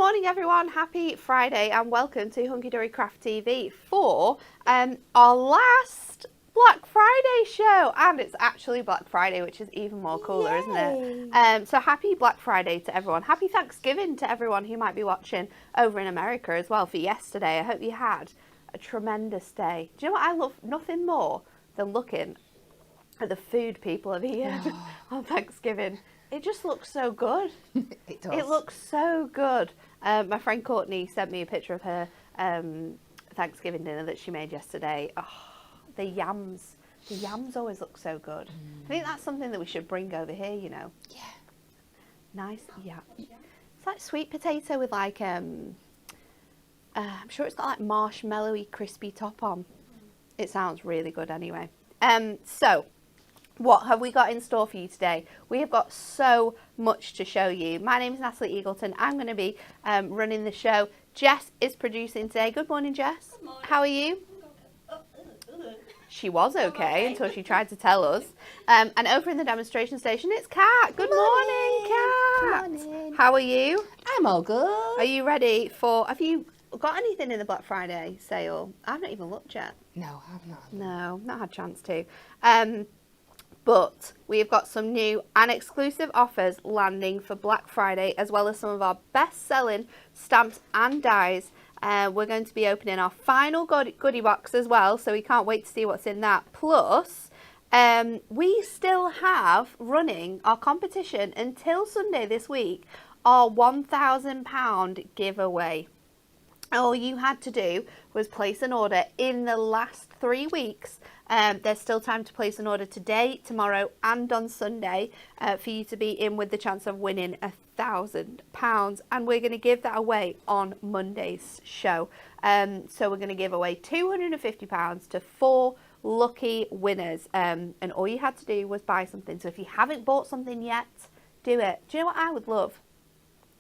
morning, everyone. Happy Friday and welcome to Hunky Dory Craft TV for our last Black Friday show. And it's actually Black Friday, which is even more cooler, Yay. isn't it? So happy Black Friday to everyone. Happy Thanksgiving to everyone who might be watching over in America as well for yesterday. I hope you had a tremendous day. Do you know what I love? Nothing more than looking at the food people have eaten on Thanksgiving. It just looks so good. It does. It looks so good. My friend Courtney sent me a picture of her Thanksgiving dinner that she made yesterday. Oh, the yams. The yams always look so good. I think that's something that we should bring over here, you know. Yeah. Nice yam. It's like sweet potato with like, I'm sure it's got like marshmallowy crispy top on. It sounds really good anyway. So, what have we got in store for you today? We have got so much to show you. My name is Natalie Eagleton. I'm going to be running the show. Jess is producing today. Good morning, Jess. Good morning. How are you? She was okay until she tried to tell us. And over in the demonstration station, it's Kat. Good morning, Kat. Good morning. How are you? I'm all good. Are you ready for... Have you got anything in the Black Friday sale? I've not even looked yet. No, I'm not. No, not had a chance to. But we've got some new and exclusive offers landing for Black Friday, as well as some of our best-selling stamps and dies. We're going to be opening our final goodie box as well, so we can't wait to see what's in that. Plus, we still have running our competition until Sunday this week, our £1,000 giveaway. All you had to do was place an order in the last 3 weeks. There's still time to place an order today, tomorrow and on Sunday for you to be in with the chance of winning £1,000. And we're going to give that away on Monday's show. So we're going to give away £250 to 4 lucky winners. And all you had to do was buy something. So if you haven't bought something yet, do it. Do you know what I would love?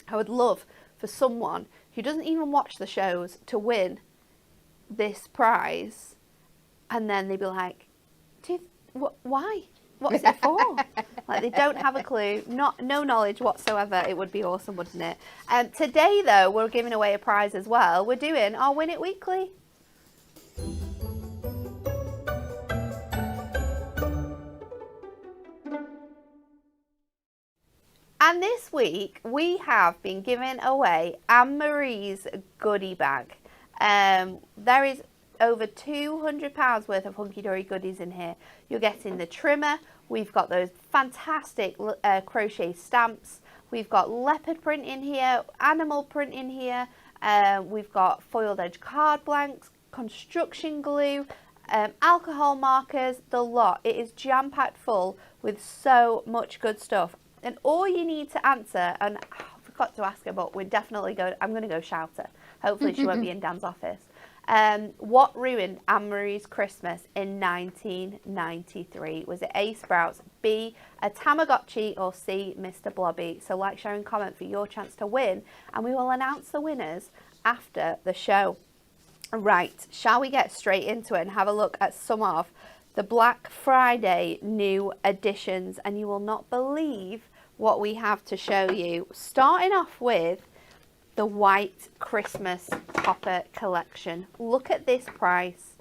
I would love for someone who doesn't even watch the shows to win this prize, and then they'd be like, why? What is it for? Like, they don't have a clue, no knowledge whatsoever. It would be awesome, wouldn't it? Today, though, we're giving away a prize as well. We're doing our Win It Weekly. And this week, we have been giving away Anne-Marie's goodie bag. There is over £200 worth of Hunky Dory goodies in here. You're getting the trimmer. We've got those fantastic crochet stamps. We've got leopard print in here, animal print in here. We've got foiled edge card blanks, construction glue, alcohol markers, the lot. It is jam-packed full with so much good stuff. And all you need to answer, and I forgot to ask her, but we're definitely going, I'm going to go shout her. Hopefully she won't be in Dan's office. What ruined Anne-Marie's Christmas in 1993? Was it A, Sprouts, B, a Tamagotchi, or C, Mr. Blobby? So like, share and comment for your chance to win, and we will announce the winners after the show. Right, shall we get straight into it and have a look at some of the Black Friday new additions? And you will not believe what we have to show you. Starting off with the white Christmas topper collection. Look at this price.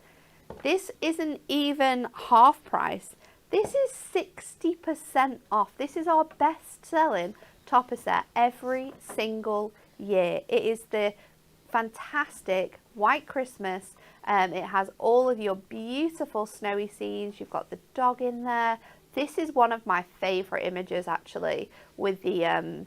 This isn't even half price. This is 60% off. This is our best selling topper set every single year. It is the fantastic white Christmas. It has all of your beautiful snowy scenes. You've got the dog in there. This is one of my favorite images, actually, with the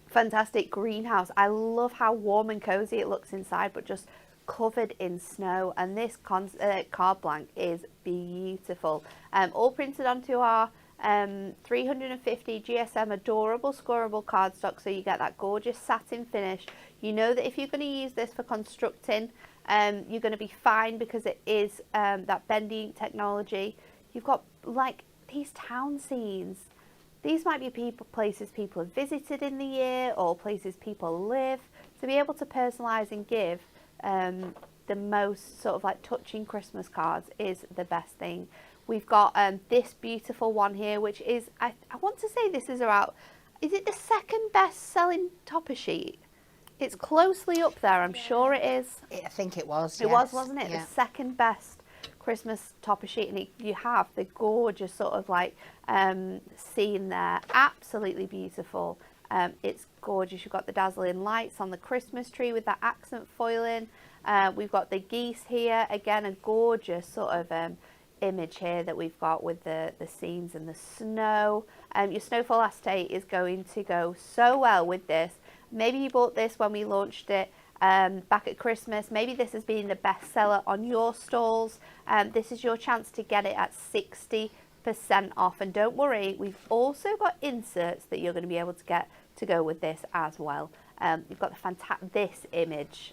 fantastic greenhouse. I love how warm and cozy it looks inside, but just covered in snow. And this card blank is beautiful. All printed onto our 350 GSM adorable scoreable cardstock, so you get that gorgeous satin finish. You know that if you're going to use this for constructing, you're going to be fine because it is that bendy ink technology. You've got like these town scenes. These might be places people have visited in the year, or places people live. To be able to personalise and give the most sort of like touching Christmas cards is the best thing. We've got this beautiful one here, which is, I want to say this is about, is it the second best selling topper sheet? It's closely up there, I'm sure it is. I think it was. It was, wasn't it? Yeah. The second best Christmas topper sheet, and you have the gorgeous sort of like scene there. Absolutely beautiful. It's gorgeous. You've got the dazzling lights on the Christmas tree with that accent foiling. We've got the geese here. Again, a gorgeous sort of image here that we've got with the scenes and the snow. Your snowfall acetate is going to go so well with this. Maybe you bought this when we launched it back at Christmas. Maybe this has been the bestseller on your stalls. This is your chance to get it at 60% off. And don't worry, we've also got inserts that you're going to be able to get to go with this as well. You've got this image.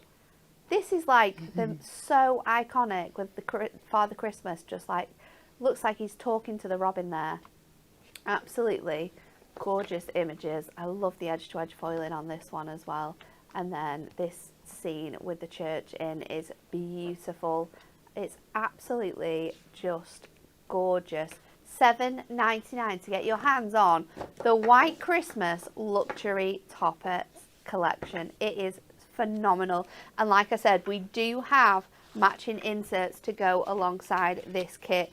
This is like so iconic with the Father Christmas, just like looks like he's talking to the robin there. Absolutely gorgeous images. I love the edge to edge foiling on this one as well. And then this scene with the church in is beautiful. It's absolutely just gorgeous. $7.99 to get your hands on the White Christmas Luxury Topper collection. It is phenomenal, and like I said, we do have matching inserts to go alongside this kit.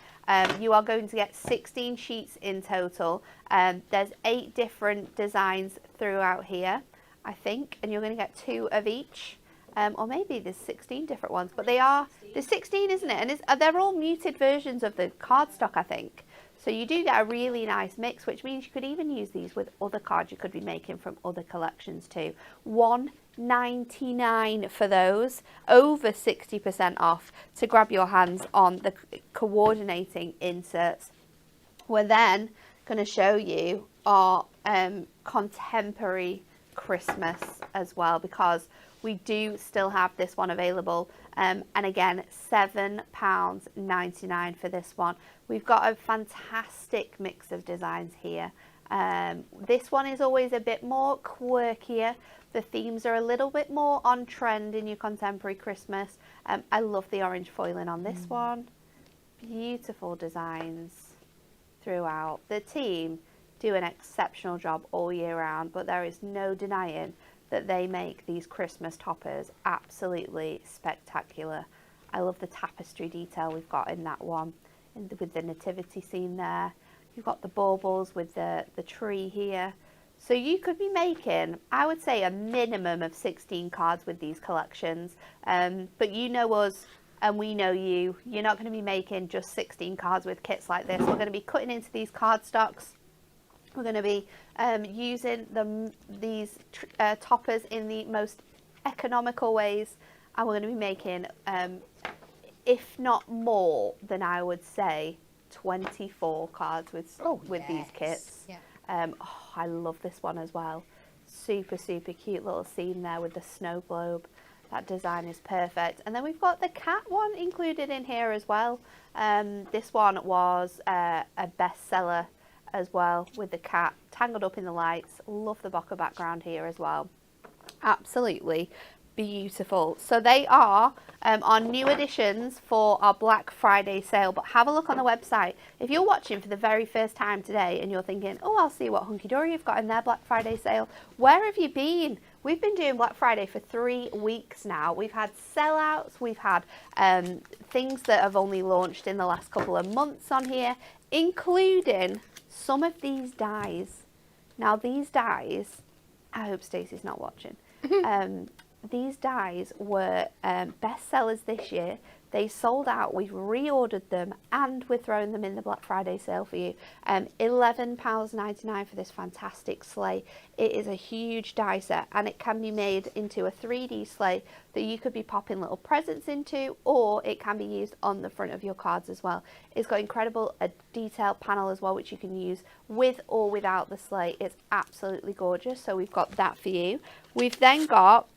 You are going to get 16 sheets in total. There's 8 different designs throughout here, I think, and you're going to get 2 of each, or maybe there's 16 different ones, but there's 16, isn't it? And they're all muted versions of the cardstock, I think. So you do get a really nice mix, which means you could even use these with other cards you could be making from other collections too. $1.99 for those, over 60% off to grab your hands on the coordinating inserts. We're then going to show you our contemporary Christmas as well, because we do still have this one available, and again, £7.99 for this one. We've got a fantastic mix of designs here. This one is always a bit more quirkier. The themes are a little bit more on trend in your contemporary Christmas. I love the orange foiling on this one. Beautiful designs throughout. The team do an exceptional job all year round, but there is no denying that they make these Christmas toppers absolutely spectacular. I love the tapestry detail we've got in that one, with the nativity scene there. You've got the baubles with the tree here. So you could be making, I would say, a minimum of 16 cards with these collections. But you know us and we know you. You're not going to be making just 16 cards with kits like this. We're going to be cutting into these cardstocks. We're going to be using these toppers in the most economical ways, and we're going to be making, if not more than, I would say, 24 cards with these kits. Yeah. I love this one as well. Super, super cute little scene there with the snow globe. That design is perfect. And then we've got the cat one included in here as well. This one was a bestseller as well, with the cat tangled up in the lights. Love the bokeh background here as well. Absolutely beautiful. So they are our new additions for our Black Friday sale, but have a look on the website. If you're watching for the very first time today and you're thinking, oh, I'll see what Hunky Dory have got in their Black Friday sale, where have you been? We've been doing Black Friday for 3 weeks now. We've had sellouts, we've had things that have only launched in the last couple of months on here, including some of these dies. Now these dies, I hope Stacey's not watching. These dies were bestsellers this year. They sold out. We've reordered them and we're throwing them in the Black Friday sale for you. £11.99 for this fantastic sleigh. It is a huge die set and it can be made into a 3D sleigh that you could be popping little presents into, or it can be used on the front of your cards as well. It's got incredible detailed panel as well, which you can use with or without the sleigh. It's absolutely gorgeous. So we've got that for you. We've then got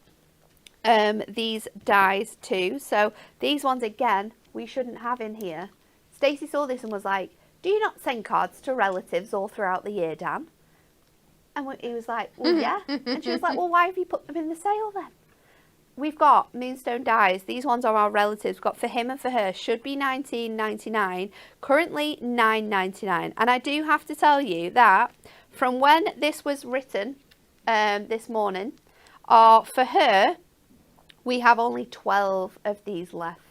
these dies too. So these ones, again, we shouldn't have in here. Stacey saw this and was like, do you not send cards to relatives all throughout the year, Dan? And he was like, well, yeah. And she was like, well, why have you put them in the sale then? We've got Moonstone dies. These ones are our relatives. We've got for him and for her. Should be $19.99. Currently $9.99. And I do have to tell you that from when this was written this morning, are for her. We have only 12 of these left.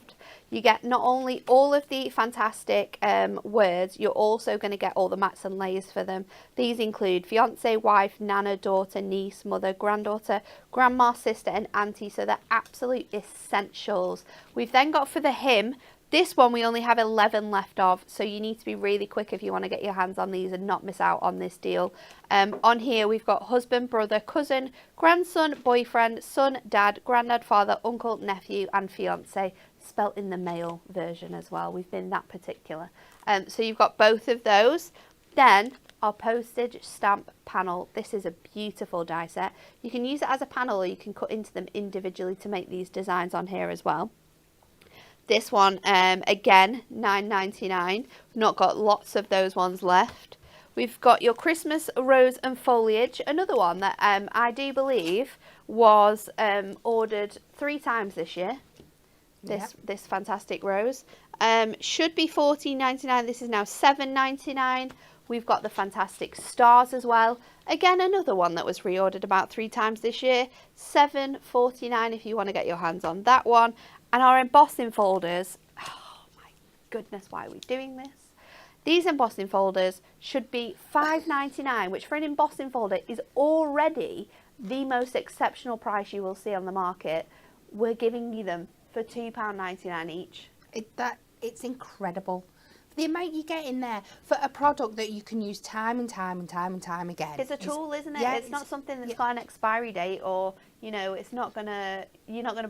You get not only all of the fantastic words, you're also going to get all the mats and layers for them. These include fiance, wife, nana, daughter, niece, mother, granddaughter, grandma, sister and auntie. So they're absolute essentials. We've then got for the him. This one we only have 11 left of, so you need to be really quick if you want to get your hands on these and not miss out on this deal. On here we've got husband, brother, cousin, grandson, boyfriend, son, dad, granddad, father, uncle, nephew and fiance, spelt in the male version as well. We've been that particular. So you've got both of those. Then our postage stamp panel. This is a beautiful die set. You can use it as a panel or you can cut into them individually to make these designs on here as well. This one, again, $9.99. Not got lots of those ones left. We've got your Christmas rose and foliage. Another one that I do believe was ordered 3 times this year. This fantastic rose. Should be $14.99. This is now $7.99. We've got the fantastic stars as well. Again, another one that was reordered about 3 times this year. $7.49 if you want to get your hands on that one. And our embossing folders, oh my goodness, why are we doing this? These embossing folders should be $5.99, which for an embossing folder is already the most exceptional price you will see on the market. We're giving you them for £2.99 each. It's incredible. The amount you get in there for a product that you can use time and time and time and time again. It's a tool, isn't it? Yeah, it's not something that's got an expiry date, or you know, you're not gonna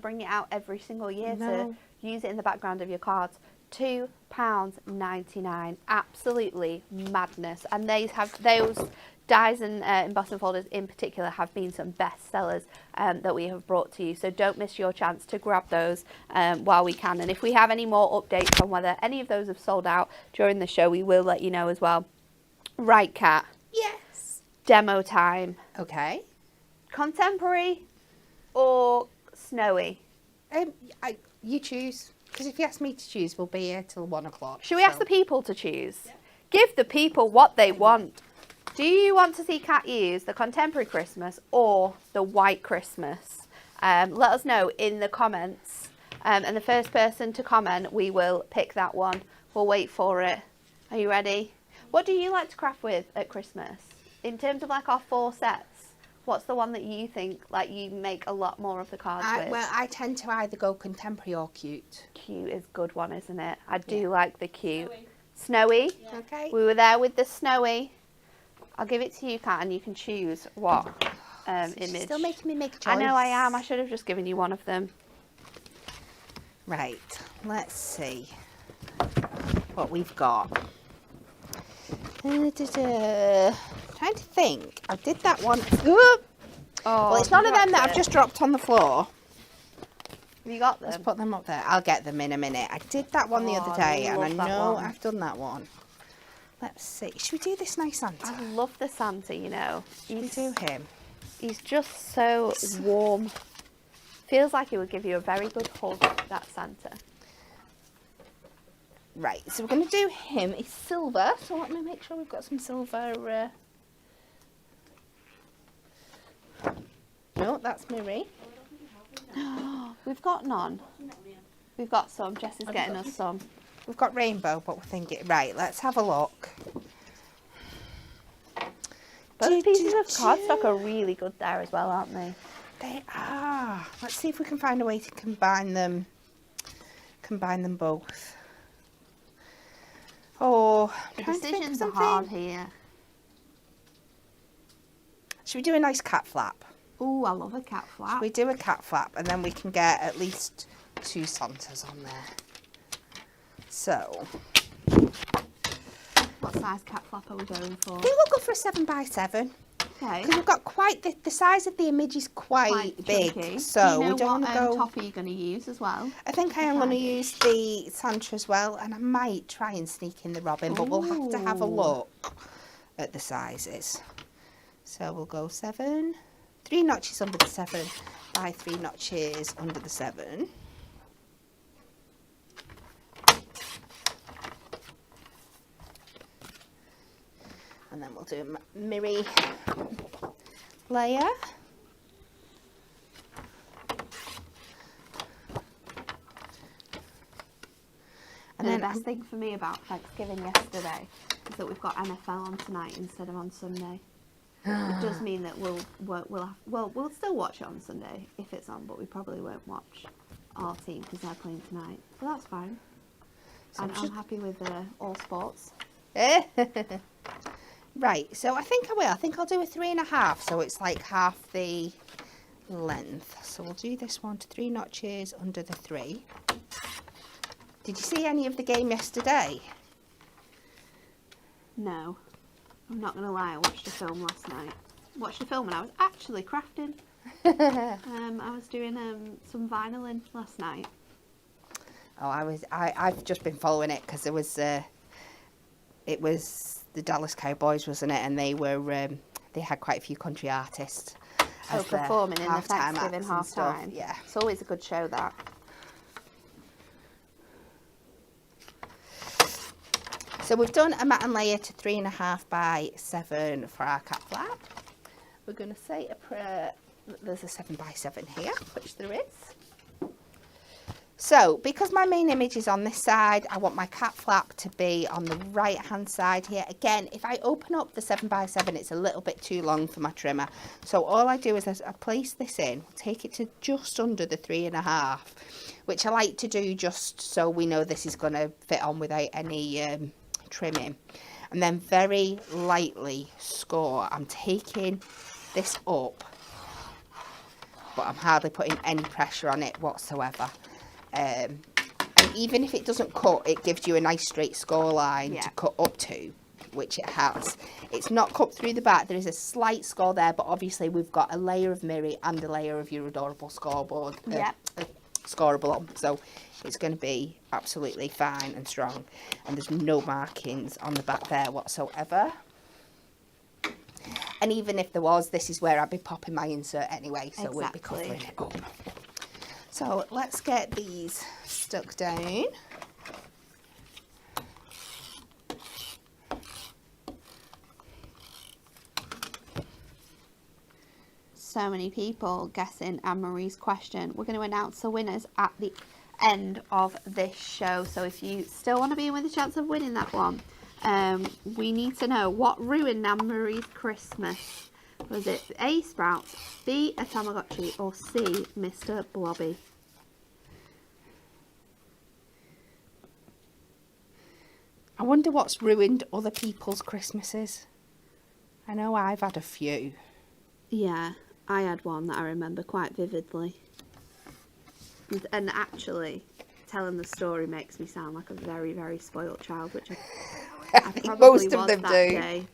bring it out every single year to use it in the background of your cards. £2.99, absolutely madness. And those dies and embossing folders in particular have been some bestsellers that we have brought to you, so don't miss your chance to grab those while we can. And if we have any more updates on whether any of those have sold out during the show, we will let you know as well. Right, Kat? Yes. Demo time. Okay. Contemporary or snowy? You choose, because if you ask me to choose, we'll be here till 1 o'clock. Should we ask the people to choose? Yeah. Give the people what they want. Do you want to see Kat use the contemporary Christmas or the white Christmas? Let us know in the comments. And the first person to comment, we will pick that one. We'll wait for it. Are you ready? What do you like to craft with at Christmas? In terms of like our 4 sets, what's the one that you think like you make a lot more of the cards with? Well, I tend to either go contemporary or cute. Cute is a good one, isn't it? I do like the cute. Snowy. Yeah. Okay. We were there with the snowy. I'll give it to you, Kat, and you can choose what image. Still making me make a choice. I know I am. I should have just given you one of them. Right. Let's see what we've got. Trying to think. I did that one. Ooh. Oh, well, it's none of them that I've just dropped on the floor. You got them? Let's put them up there. I'll get them in a minute. I did that one the other day, and I know I've done that one. Let's see. Should we do this nice Santa? I love the Santa, you know. Should we do him? He's just so warm. Feels like he would give you a very good hug, that Santa. Right, so we're going to do him. It's silver, so let me make sure we've got some silver. No, that's Marie. We've got none. We've got some. Jess is getting us some. We've got rainbow, but we're thinking, right, let's have a look. Both pieces of cardstock are really good there as well, aren't they? They are. Let's see if we can find a way to combine them both. Oh, the decisions are hard here. Should we do a nice cat flap? Oh, I love a cat flap. Should we do a cat flap, and then we can get at least 2 Santas on there. So, what size cat flap are we going for? I think we'll go for a 7x7. Okay. Because we've got quite the size of the image is quite big, chunky. so do you know we don't want to go. What top are you going to use as well? I think I am going to use the Santa as well, and I might try and sneak in the Robin, but we'll have to have a look at the sizes. So we'll go 7, 3 notches under the 7 by 3 notches under the 7. And then we'll do a mirror layer. best thing for me about Thanksgiving yesterday is that we've got NFL on tonight instead of on Sunday. It does mean that we'll still watch it on Sunday if it's on, but we probably won't watch our team because they're playing tonight. So that's fine. So and I'm happy with all sports. Right, so I think I will. I think I'll do a 3.5, so it's like half the length. So we'll do this one to 3 notches under the 3. Did you see any of the game yesterday? No, I'm not going to lie, I watched a film last night. Watched a film and I was actually crafting. I was doing some vinyling last night. Oh, I've just been following it because it was the Dallas Cowboys, wasn't it? And they were they had quite a few country artists performing in the Thanksgiving halftime. Yeah, it's always a good show, that. So we've done a mat and layer to 3.5 by 7 for our cat flap. We're going to say a prayer. There's a 7 by 7 here, which there is. So, because my main image is on this side, I want my cat flap to be on the right hand side here. Again, if I open up the 7 by 7, it's a little bit too long for my trimmer. So all I do is I place this in, take it to just under the 3.5, which I like to do just so we know this is going to fit on without any trimming. And then very lightly score. I'm taking this up, but I'm hardly putting any pressure on it whatsoever. And even if it doesn't cut, it gives you a nice straight score line to cut up to, which it has. It's not cut through the back. There is a slight score there, but obviously we've got a layer of mirror and a layer of your adorable scoreboard. Scoreable on, so it's going to be absolutely fine and strong. And there's no markings on the back there whatsoever. And even if there was, this is where I'd be popping my insert anyway, so we'll be covering it up. So let's get these stuck down. So many people guessing Anne-Marie's question. We're going to announce the winners at the end of this show. So if you still want to be in with a chance of winning that one, we need to know what ruined Anne-Marie's Christmas. Was it A, Sprouts, B, a Tamagotchi, or C, Mr. Blobby? I wonder what's ruined other people's Christmases. I know I've had a few. Yeah, I had one that I remember quite vividly. And actually, telling the story makes me sound like a very, very spoiled child, which I probably most of was them that do. Day.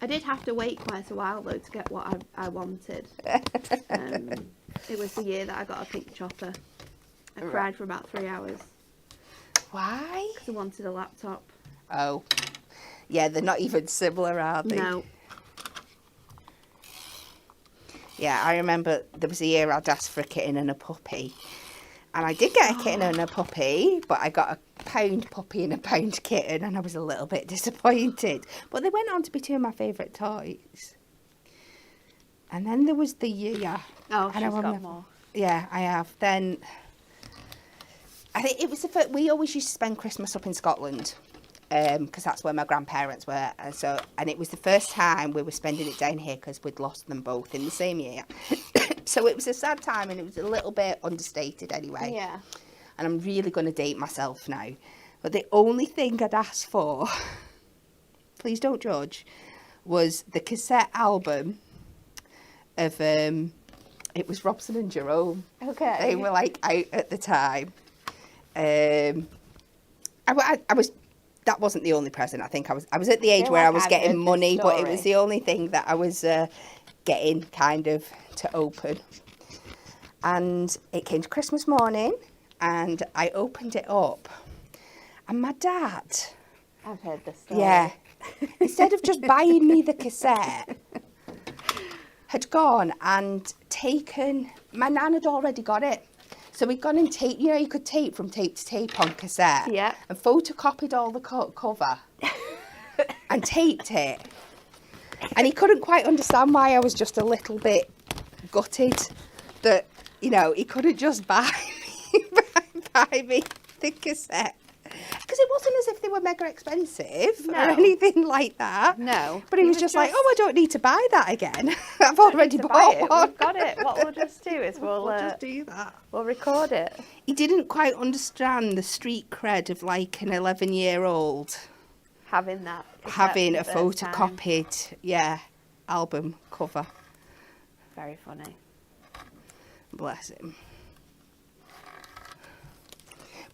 I did have to wait quite a while, though, to get what I wanted. It was the year that I got a pink chopper. I cried for about 3 hours. Why? Because I wanted a laptop. Oh. Yeah, they're not even similar, are they? No. Yeah, I remember there was a year I'd asked for a kitten and a puppy. And I did get a kitten and a puppy, but I got a pound puppy and a pound kitten, and I was a little bit disappointed. But they went on to be 2 of my favourite toys. And then there was the year. Oh, she's got more. Yeah, I have. Then, I think it was the first, we always used to spend Christmas up in Scotland. Because that's where my grandparents were, and it was the first time we were spending it down here because we'd lost them both in the same year. So it was a sad time, and it was a little bit understated anyway. Yeah. And I'm really going to date myself now, but the only thing I'd asked for, please don't judge, was the cassette album of it was Robson and Jerome. Okay. They were like out at the time. I was. That wasn't the only present. I think I was at the age where I was getting money, but it was the only thing that I was getting kind of to open. And it came to Christmas morning, and I opened it up, and my dad. I've heard this story. Yeah. Instead of just buying me the cassette, had gone and taken. My nan had already got it. So we'd gone and taped, you know, you could tape from tape to tape on cassette. Yeah. And photocopied all the cover and taped it. And he couldn't quite understand why I was just a little bit gutted that, you know, he couldn't just buy me the cassette. Because because it wasn't as if they were mega expensive No. or anything like that. No. But he was just like, oh, I don't need to buy that again. I've already bought one. We've got it. What we'll just do is We'll just do that. We'll record it. He didn't quite understand the street cred of like an 11-year-old Having that. having a for the first time. photocopied, album cover. Very funny. Bless him.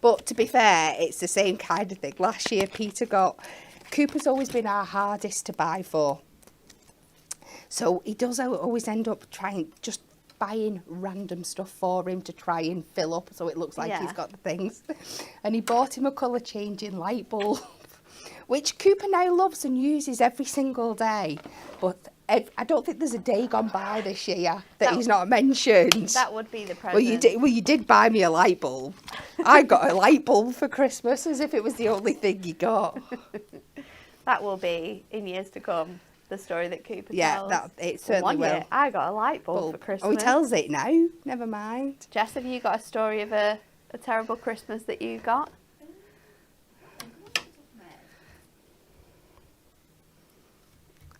But to be fair, it's the same kind of thing. Last year, Cooper's always been our hardest to buy for. So he does always end up just buying random stuff for him to try and fill up so it looks like he's got the things. And he bought him a colour changing light bulb, which Cooper now loves and uses every single day. But I don't think there's a day gone by this year that he's not mentioned. That would be the present. Well, you did buy me a light bulb. I got a light bulb for Christmas as if it was the only thing you got. That will be, in years to come, the story that Cooper tells. Yeah, it certainly will. Year, I got a light bulb for Christmas. Oh, he tells it now. Never mind. Jess, have you got a story of a terrible Christmas that you got?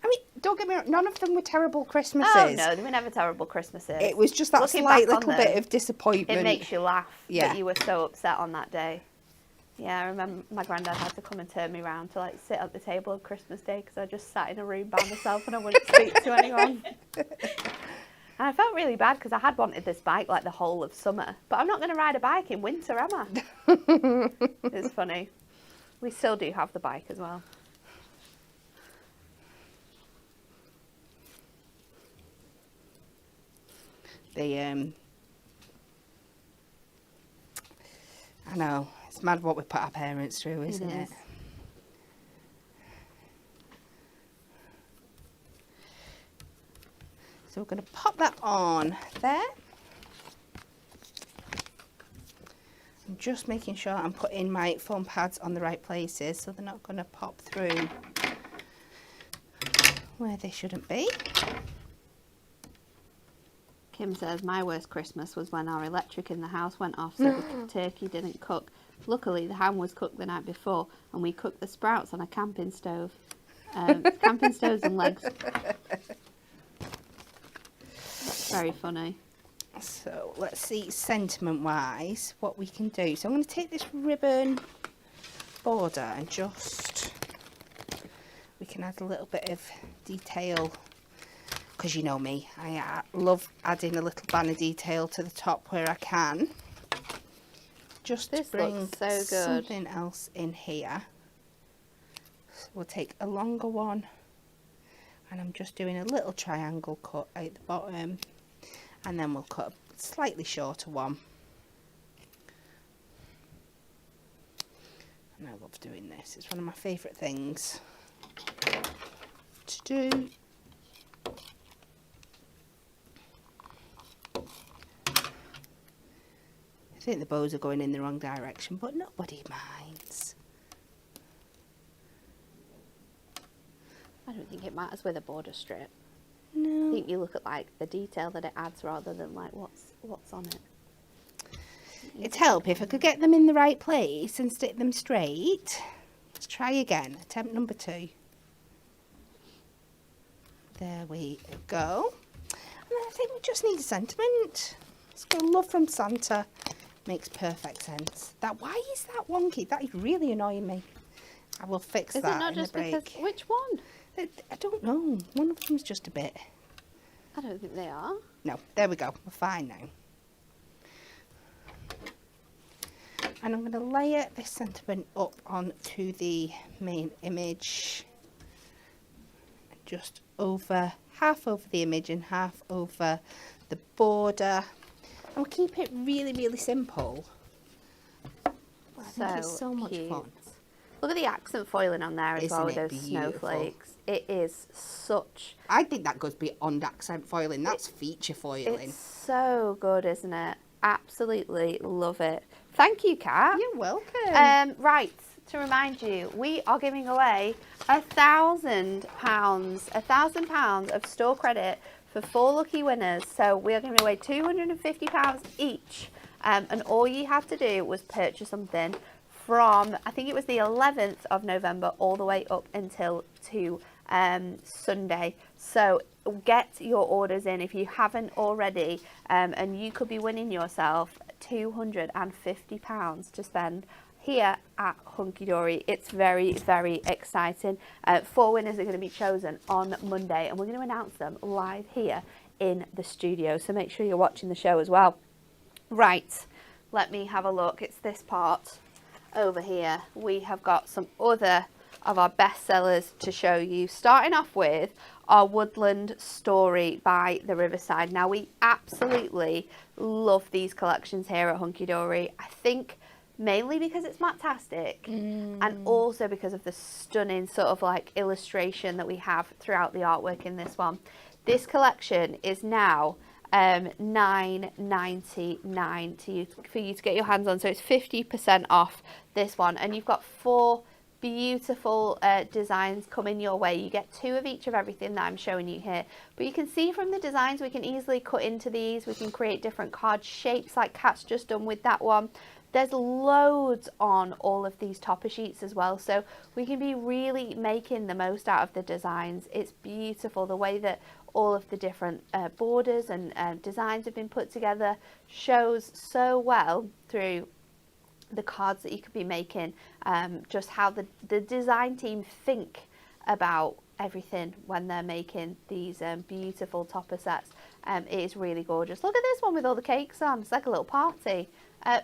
I mean, don't get me wrong, none of them were terrible Christmases. Oh, no, they were never terrible Christmases. It was just that Looking slight back on little bit them, of disappointment. It makes you laugh Yeah. that you were so upset on that day. Yeah, I remember my granddad had to come and turn me around to like sit at the table on Christmas Day because I just sat in a room by myself and I wouldn't speak to anyone. And I felt really bad because I had wanted this bike like the whole of summer, but I'm not going to ride a bike in winter, am I? It's funny. We still do have the bike as well. I know, it's mad what we put our parents through, isn't it? So we're going to pop that on there. I'm just making sure I'm putting my foam pads on the right places so they're not going to pop through where they shouldn't be. Kim says, my worst Christmas was when our electric in the house went off so the turkey didn't cook. Luckily, the ham was cooked the night before and we cooked the sprouts on a camping stove. Camping stoves and legs. Very funny. So let's see, sentiment-wise, what we can do. So I'm going to take this ribbon border and we can add a little bit of detail. Because you know me, I love adding a little banner detail to the top where I can. Just this to bring looks so good. something else in here. So we'll take a longer one and I'm just doing a little triangle cut at the bottom and then we'll cut a slightly shorter one. And I love doing this, it's one of my favourite things to do. I think the bows are going in the wrong direction, but nobody minds. I don't think it matters with a border strip. No. I think you look at like the detail that it adds rather than like what's on it. It'd help if I could get them in the right place and stick them straight. Let's try again. Attempt number 2. There we go. And then I think we just need a sentiment. Let's go love from Santa. Makes perfect sense. Why is that wonky? That is really annoying me. I will fix that. Is it not in just a break. because which one? I don't know. One of them's just a bit. I don't think they are. No, there we go. We're fine now. And I'm going to layer this sentiment up onto the main image. Just half over the image and half over the border. And we'll keep it really, really simple. I think it's so much fun. Look at the accent foiling on there as well with those beautiful? snowflakes. It is such... I think that goes beyond accent foiling. That's feature foiling. It's so good, isn't it? Absolutely love it. Thank you, Kat. You're welcome. Right, to remind you, we are giving away £1,000, £1,000 of store credit for 4 lucky winners. So we are giving away £250 each. And all you had to do was purchase something from, I think it was the 11th of November all the way up until to Sunday. So get your orders in if you haven't already, and you could be winning yourself £250 to spend here at Hunky Dory. It's very, very exciting. 4 winners are going to be chosen on Monday, and we're going to announce them live here in the studio. So make sure you're watching the show as well. Right, let me have a look. It's this part over here. We have got some other of our bestsellers to show you, starting off with our Woodland Story by the Riverside. Now, we absolutely love these collections here at Hunky Dory. I think mainly because it's matte-tastic and also because of the stunning sort of like illustration that we have throughout the artwork in this one. This collection is now $9.99 for you to get your hands on, so it's 50% off this one, and you've got 4 beautiful designs coming your way. You get 2 of each of everything that I'm showing you here, but you can see from the designs we can easily cut into these. We can create different card shapes like Kat's just done with that one. There's loads on all of these topper sheets as well, so we can be really making the most out of the designs. It's beautiful the way that all of the different borders and designs have been put together. Shows so well through the cards that you could be making, just how the design team think about everything when they're making these beautiful topper sets. It is really gorgeous. Look at this one with all the cakes on. It's like a little party.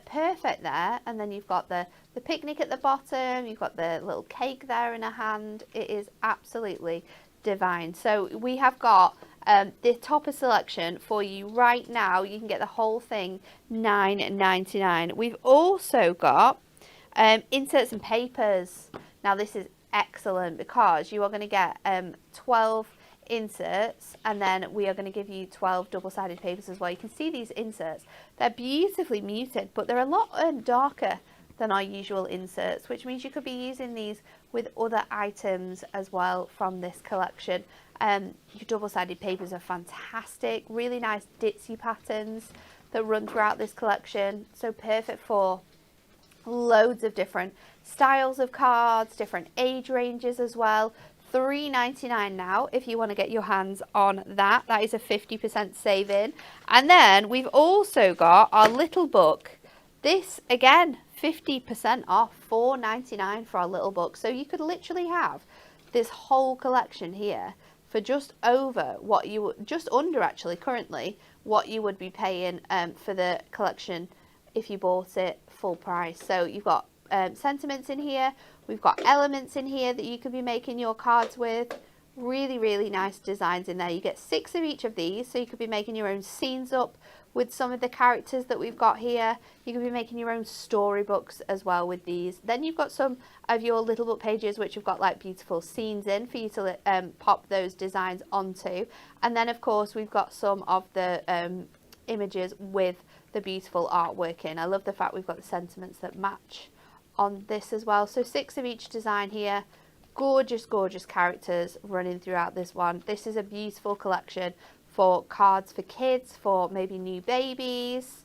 Perfect there. And then you've got the picnic at the bottom. You've got the little cake there in a hand. It is absolutely divine. So we have got the topper selection for you right now. You can get the whole thing $9.99. We've also got inserts and papers. Now this is excellent because you are going to get 12 inserts, and then we are going to give you 12 double-sided papers as well. You can see these inserts. They're beautifully muted, but they're a lot darker than our usual inserts, which means you could be using these with other items as well from this collection. Your double-sided papers are fantastic, really nice ditzy patterns that run throughout this collection, so perfect for loads of different styles of cards, different age ranges as well. $3.99 now if you want to get your hands on that. That is a 50% saving. And then we've also got our little book. This again, 50% off, $4.99 for our little book. So you could literally have this whole collection here for just over what you would, just under actually currently, what you would be paying for the collection if you bought it full price. So you've got sentiments in here. We've got elements in here that you could be making your cards with. Really, really nice designs in there. You get 6 of each of these, so you could be making your own scenes up with some of the characters that we've got here. You could be making your own storybooks as well with these. Then you've got some of your little book pages which have got like beautiful scenes in for you to pop those designs onto. And then of course we've got some of the images with the beautiful artwork in. I love the fact we've got the sentiments that match on this as well. So 6 of each design here. Gorgeous, gorgeous characters running throughout this one. This is a beautiful collection for cards for kids, for maybe new babies.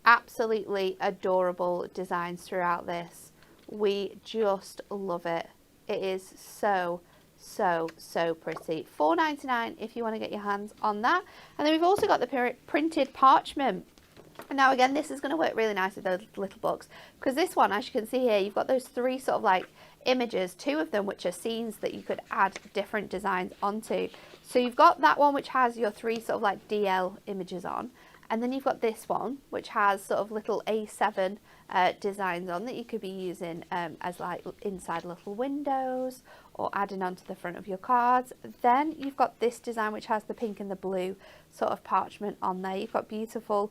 Absolutely adorable designs throughout this. We just love it. It is so, so, so pretty. $4.99 if you want to get your hands on that. And then we've also got the printed parchment. Now again, this is going to work really nice with those little books, because this one, as you can see here, you've got those 3 sort of like images, 2 of them which are scenes that you could add different designs onto. So you've got that one which has your 3 sort of like DL images on, and then you've got this one which has sort of little A7 designs on that you could be using as like inside little windows or adding onto the front of your cards. Then you've got this design which has the pink and the blue sort of parchment on there. You've got beautiful,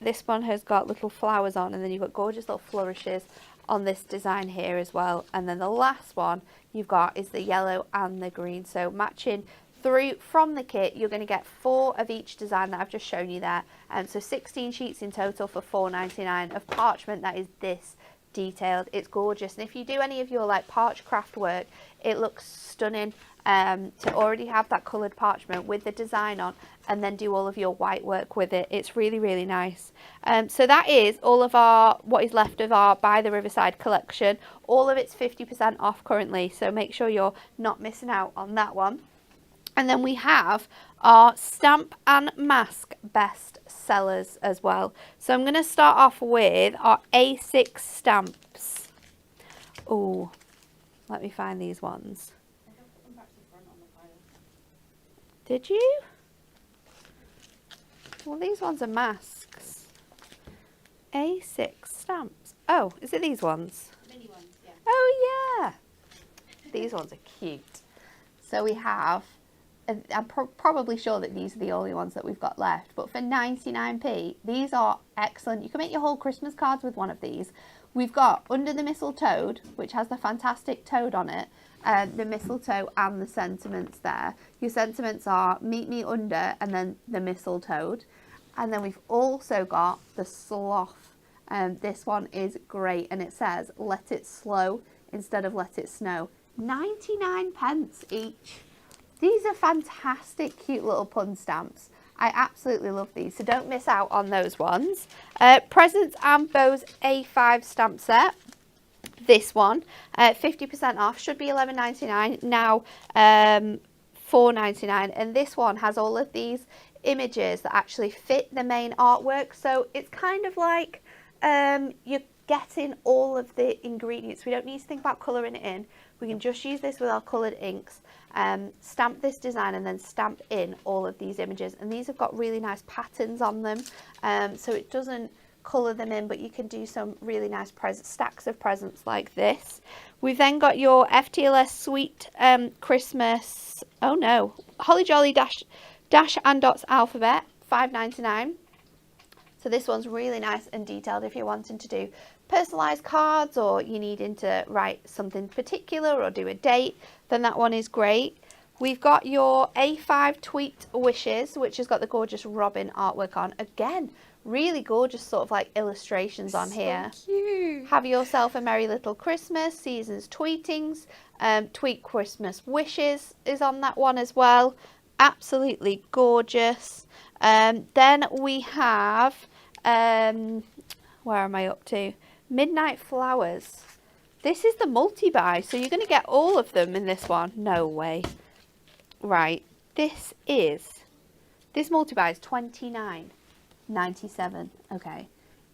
this one has got little flowers on, and then you've got gorgeous little flourishes on this design here as well. And then the last one you've got is the yellow and the green, so matching through from the kit. You're going to get 4 of each design that I've just shown you there, and so 16 sheets in total for $4.99 of parchment that is this detailed. It's gorgeous, and if you do any of your like parch craft work, it looks stunning to already have that coloured parchment with the design on, and then do all of your white work with it. It's really, really nice. So that is all of what is left of our By the Riverside collection. All of it's 50% off currently, so make sure you're not missing out on that one. And then we have our stamp and mask best sellers as well. So I'm going to start off with our A6 stamps. Oh, let me find these ones. Did you? Well, these ones are masks. A6 stamps. Oh, is it these ones? Mini ones, yeah. Oh, yeah. These ones are cute. So we have, I'm probably sure that these are the only ones that we've got left, but for 99p, these are excellent. You can make your whole Christmas cards with one of these. We've got Under the Mistletoe, which has the fantastic toad on it, the mistletoe and the sentiments there. Your sentiments are meet me under and then the mistletoe. And then we've also got the sloth. This one is great, and it says let it slow instead of let it snow. 99 pence each. These are fantastic, cute little pun stamps. I absolutely love these, so don't miss out on those ones. Presents and Bows A5 stamp set. This one, 50% off, should be $11.99, now $4.99. And this one has all of these images that actually fit the main artwork. So it's kind of like you're getting all of the ingredients. We don't need to think about colouring it in. We can just use this with our coloured inks, stamp this design and then stamp in all of these images. And these have got really nice patterns on them, so it doesn't colour them in, but you can do some really nice stacks of presents like this. We've then got your FTLS Sweet Christmas, oh no, Holly Jolly Dash and Dots Alphabet, $5.99. So this one's really nice and detailed if you're wanting to do personalised cards, or you needing to write something particular or do a date, then that one is great. We've got your A5 Tweet Wishes, which has got the gorgeous Robin artwork on. Again, really gorgeous sort of like illustrations on here. Cute. Have Yourself a Merry Little Christmas, Seasons Tweetings, Tweet Christmas Wishes is on that one as well. Absolutely gorgeous. Then we have, where am I up to? Midnight Flowers. This is the multi-buy, so you're going to get all of them in this one. No way. Right, this multi-buy is $29.97. Okay,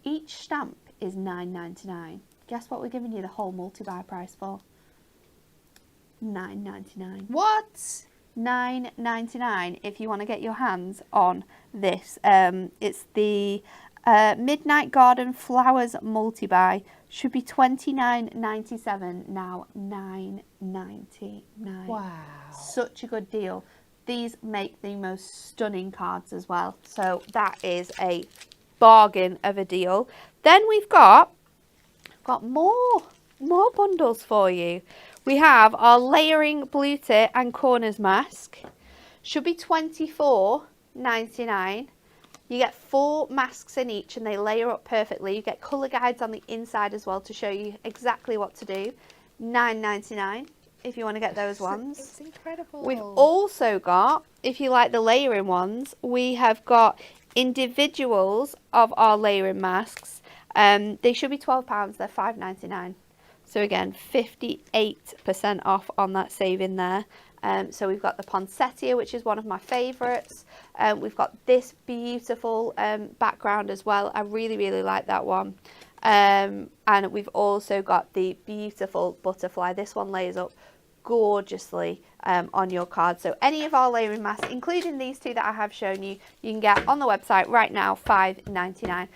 each stamp is $9.99. Guess what we're giving you the whole multi-buy price for? $9.99. What? $9.99 if you want to get your hands on this. It's the Midnight Garden Flowers multi-buy. Should be $29.97, now $9.99. Wow. Such a good deal. These make the most stunning cards as well. So that is a bargain of a deal. Then we've got more bundles for you. We have our Layering Blue Tip and Corners mask. Should be $24.99. You get 4 masks in each and they layer up perfectly. You get colour guides on the inside as well to show you exactly what to do. $9.99 if you want to get those ones. It's incredible. We've also got, if you like the layering ones, we have got individuals of our layering masks. They should be £12, they're $5.99. So again, 58% off on that saving there. So we've got the poinsettia, which is one of my favourites. We've got this beautiful background as well. I really, really like that one. And we've also got the beautiful butterfly. This one lays up gorgeously on your card. So any of our layering masks, including these two that I have shown you, you can get on the website right now, $5.99.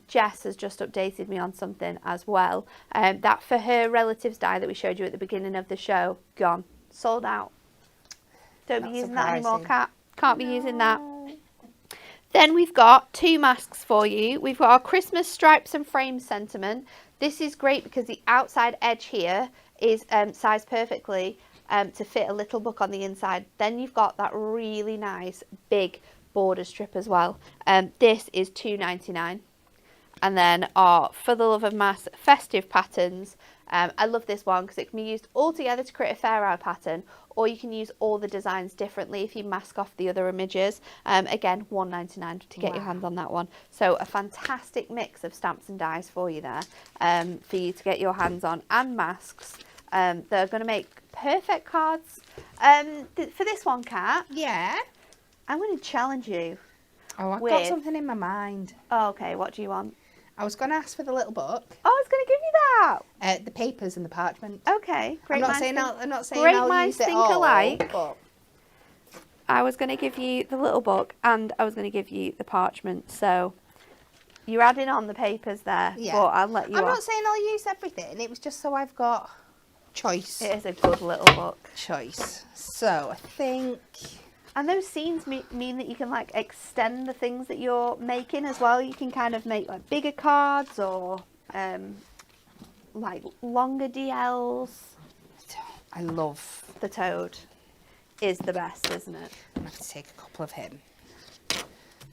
Jess has just updated me on something as well. That for her relatives die that we showed you at the beginning of the show, gone, sold out. Don't be using that anymore, Cat. Can't be using that. Then we've got 2 masks for you. We've got our Christmas Stripes and Frames sentiment. This is great because the outside edge here is sized perfectly to fit a little book on the inside. Then you've got that really nice big border strip as well. This is $2.99. And then our For the Love of Mass festive patterns. I love this one because it can be used all together to create a fair hour pattern, or you can use all the designs differently if you mask off the other images. Again, $1.99 to get your hands on that one. So a fantastic mix of stamps and dies for you there, for you to get your hands on, and masks. They're going to make perfect cards. For this one, Kat, Yeah. I'm going to challenge you. Oh, I've got something in my mind. Oh, okay, what do you want? I was going to ask for the little book. Oh, I was going to give you that. The papers and the parchment. Okay, great. I'm not saying I'll use it all, alike. But I was going to give you the little book and I was going to give you the parchment. So you're adding on the papers there, yeah. but I'll let you I'm off. not saying I'll use everything. It was just so I've got choice. It is a good little book. Choice. So I think... And those scenes mean that you can like extend the things that you're making as well. You can kind of make like bigger cards or like longer DLs. I love... The toad is the best, isn't it? I'm going to have to take a couple of him.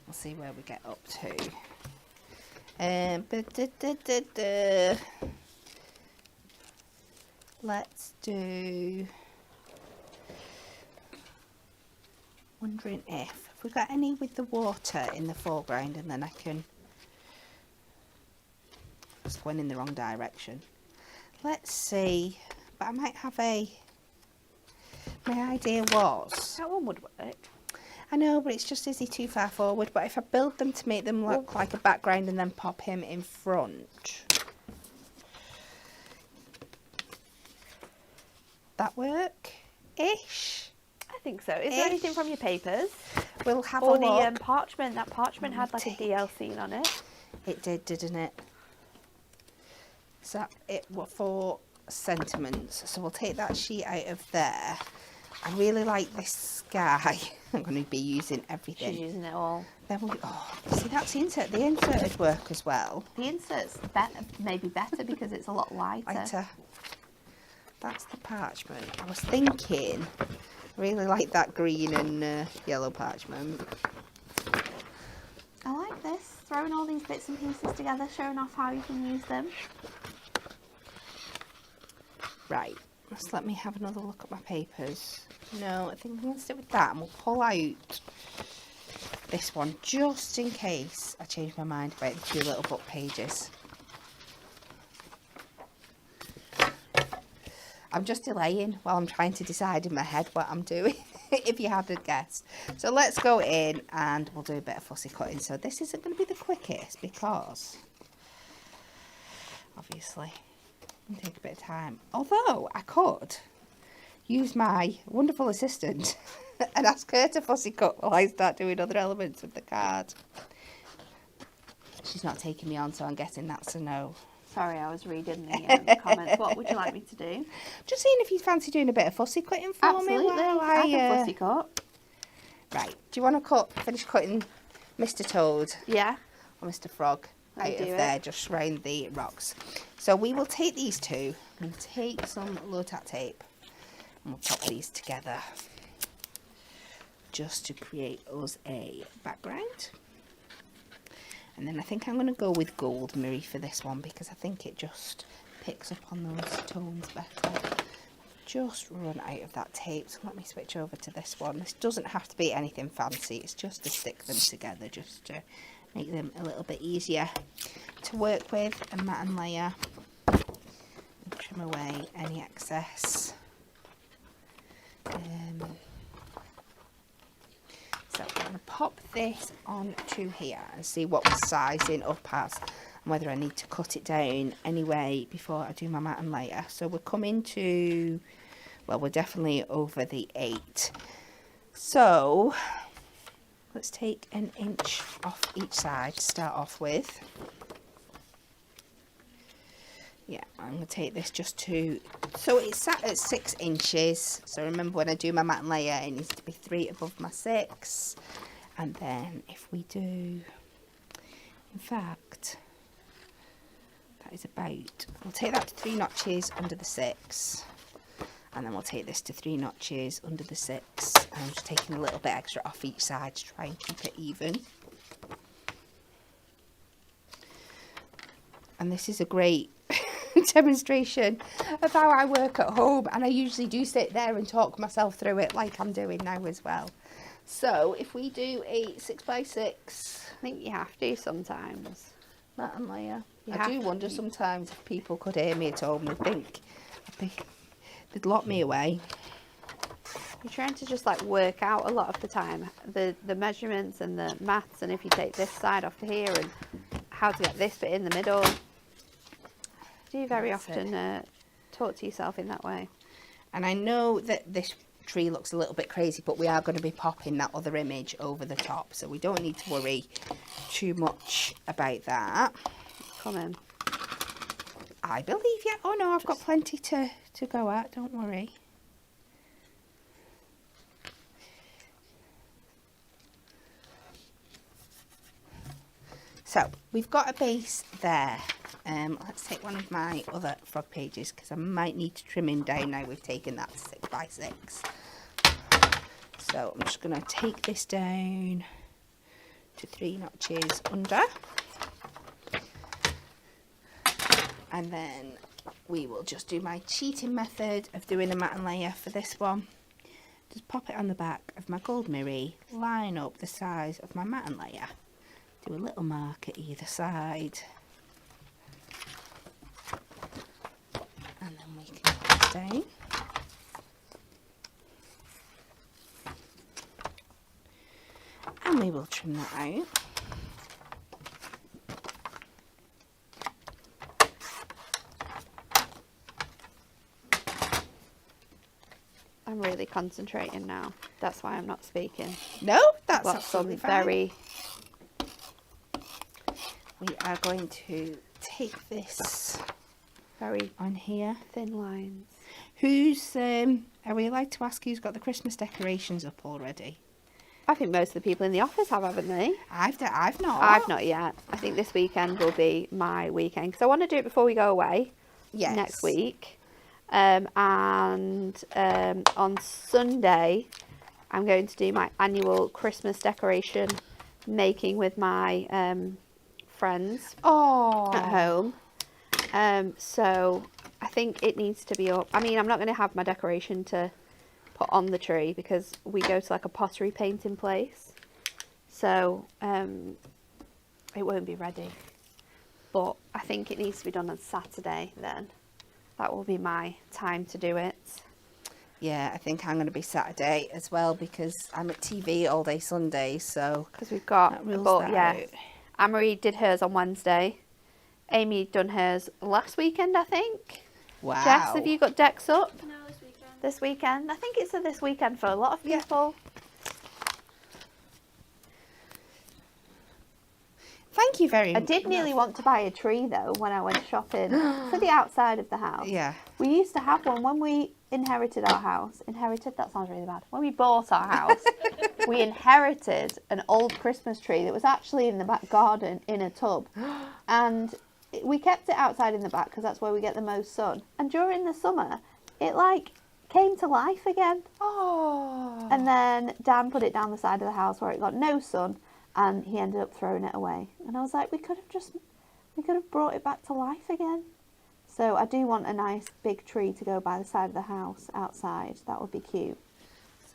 We'll see where we get up to. Let's do... Wondering if we got any with the water in the foreground, and then I can... Just going in the wrong direction. Let's see. But I might have a... My idea was... That one would work. I know, but it's just, is he too far forward? But if I build them to make them look like a background and then pop him in front... That work-ish? I think so. Is there anything from your papers? We'll have or a look. the parchment. That parchment had like a DL scene on it. It did, didn't it? So it was for sentiments. So we'll take that sheet out of there. I really like this sky. I'm going to be using everything. She's using it all. Then we'll, see, that's the insert. The inserted work as well. The insert's maybe better because it's a lot lighter. That's the parchment. I was thinking, I really like that green and yellow parchment. I like this. Throwing all these bits and pieces together, showing off how you can use them. Right, just let me have another look at my papers. No, I think I'm going to stick with that, and we'll pull out this one just in case I change my mind about the 2 little book pages. I'm just delaying while I'm trying to decide in my head what I'm doing, if you hadn't guessed. So let's go in and we'll do a bit of fussy cutting. So this isn't going to be the quickest because, obviously, it'll take a bit of time. Although I could use my wonderful assistant and ask her to fussy cut while I start doing other elements of the card. She's not taking me on, so I'm guessing that's a no. Sorry, I was reading the comments. What would you like me to do? Just seeing if you fancy doing a bit of fussy cutting for me. Absolutely, I can fussy cut. Right, do you want to finish cutting Mr. Toad? Yeah. Or Mr. Frog out of there, just round the rocks. So we will take these two and take some low-tack tape and we'll pop these together just to create us a background. And then I think I'm going to go with Gold Mirror for this one because I think it just picks up on those tones better. Just run out of that tape, so let me switch over to this one. This doesn't have to be anything fancy, it's just to stick them together, just to make them a little bit easier to work with and mat and layer. And trim away any excess. So I'm going to pop this onto here and see what we're sizing up as and whether I need to cut it down anyway before I do my mat and layer. So we're coming to, well, we're definitely over the 8. So let's take an inch off each side to start off with. Yeah, I'm going to take this just to, so it's sat at 6 inches. So remember when I do my mat and layer, it needs to be 3 above my 6. And then if we do, in fact, that is about, we'll take that to 3 notches under the 6. And then we'll take this to 3 notches under the 6. And I'm just taking a little bit extra off each side to try and keep it even. And this is a great demonstration of how I work at home, and I usually do sit there and talk myself through it like I'm doing now as well. So if we do a 6x6, I think you have to sometimes. mat and layer. You I have do to. wonder sometimes if people could hear me at home, they'd lock me away. You're trying to just like work out a lot of the time the measurements and the maths, and if you take this side off here and how to get this bit in the middle. Do you very often talk to yourself in that way? And I know that this tree looks a little bit crazy, but we are going to be popping that other image over the top, so we don't need to worry too much about that. Come in. I believe you. Oh no, I've got plenty to go at, don't worry. So we've got a base there. Let's take one of my other frog pages because I might need to trim him down now we've taken that to 6x6. So I'm just going to take this down to 3 notches under. And then we will just do my cheating method of doing a mat and layer for this one. Just pop it on the back of my gold mirror, line up the size of my mat and layer. Do a little mark at either side. And then we can put this down. And we will trim that out. I'm really concentrating now. That's why I'm not speaking. No, that's Got absolutely some fine. very. We are going to take this Very on here. thin lines. Who's, are we allowed to ask who's got the Christmas decorations up already? I think most of the people in the office have, haven't they? I've not. I've not yet. I think this weekend will be my weekend because I want to do it before we go away Yes. next week. And on Sunday, I'm going to do my annual Christmas decoration making with my friends Oh. at home. So I think it needs to be up. I mean, I'm not going to have my decoration to put on the tree because we go to like a pottery painting place. So it won't be ready. But I think it needs to be done on Saturday then. That will be my time to do it. Yeah, I think I'm going to be Saturday as well because I'm at TV all day Sunday, so Because we've got, that rules but that yeah, out. Anne-Marie did hers on Wednesday. Amy done hers last weekend, I think. Wow. Jess, have you got decks up? No, this weekend. This weekend? I think it's a this weekend for a lot of people. Thank you very I much. did nearly want to buy a tree though when I went shopping for the outside of the house. Yeah. We used to have one when we inherited our house. Inherited? That sounds really bad. When we bought our house, we inherited an old Christmas tree that was actually in the back garden in a tub. And we kept it outside in the back because that's where we get the most sun. And during the summer, it like came to life again. Oh. And then Dan put it down the side of the house where it got no sun. And he ended up throwing it away. And I was like, we could have brought it back to life again. So I do want a nice big tree to go by the side of the house outside. That would be cute.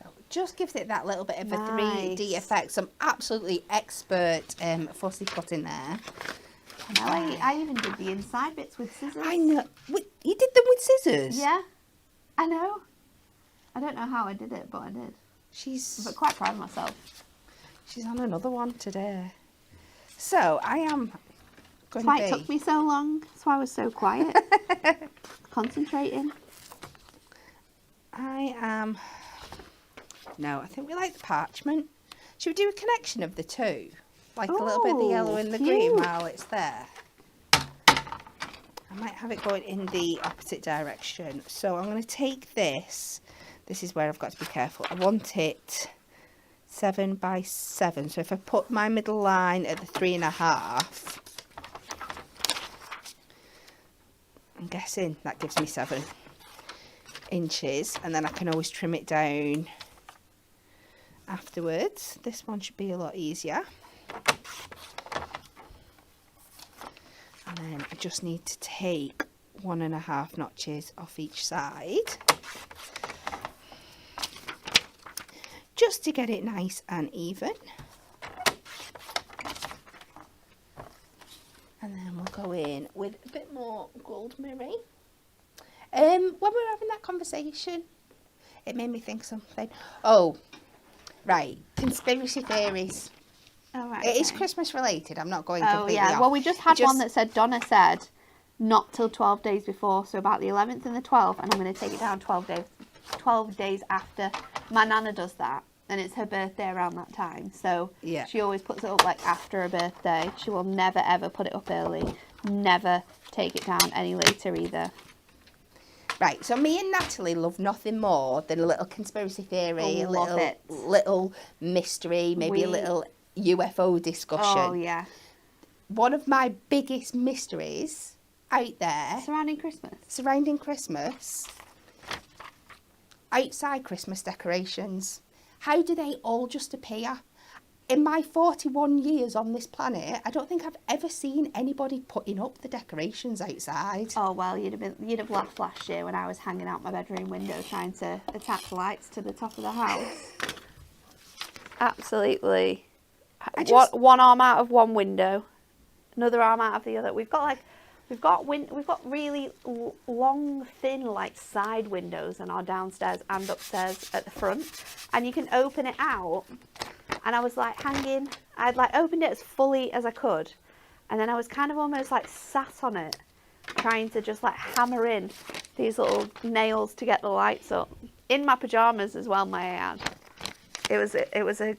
So just gives it that little bit of a Nice. 3D effect. Some absolutely expert fussy cutting there. I even did the inside bits with scissors. I know. Wait, you did them with scissors? Yeah, I know. I don't know how I did it, but I did. She's Quite proud of myself. She's on another one today. So I am going That's why to it be. took me so long. That's why I was so quiet. Concentrating. I am. No, I think we like the parchment. Should we do a connection of the two? Like a little bit of the yellow and the green cute. while it's there. I might have it going in the opposite direction. So I'm going to take this. This is where I've got to be careful. I want it 7 by 7. So if I put my middle line at the 3.5, I'm guessing that gives me 7 inches, and then I can always trim it down afterwards. This one should be a lot easier. And then I just need to take 1.5 notches off each side, just to get it nice and even. And then we'll go in with a bit more gold mirror. When we were having that conversation, it made me think something. Oh, right, conspiracy theories. Oh, right, It is okay. Christmas related. I'm not going Oh, completely yeah. off. Well, we just had one that said, Donna said, not till 12 days before, so about the 11th and the 12th, and I'm going to take it down 12 days after. My nana does that, and it's her birthday around that time, so Yeah. she always puts it up like after her birthday. She will never ever put it up early, never take it down any later either. Right, so me and Natalie love nothing more than a little conspiracy theory, a Love it. little mystery, maybe a little UFO discussion. Oh, yeah. One of my biggest mysteries out there Surrounding Christmas. Outside Christmas decorations. How do they all just appear? In my 41 years on this planet, I don't think I've ever seen anybody putting up the decorations outside. Oh, well, you'd have laughed last year when I was hanging out my bedroom window trying to attach lights to the top of the house. Absolutely. One arm out of one window, another arm out of the other. We've got really long, thin, like side windows in our downstairs and upstairs at the front, and you can open it out. And I was like I'd like opened it as fully as I could, and then I was kind of almost like sat on it, trying to just like hammer in these little nails to get the lights up. In my pajamas as well, may I add. It was a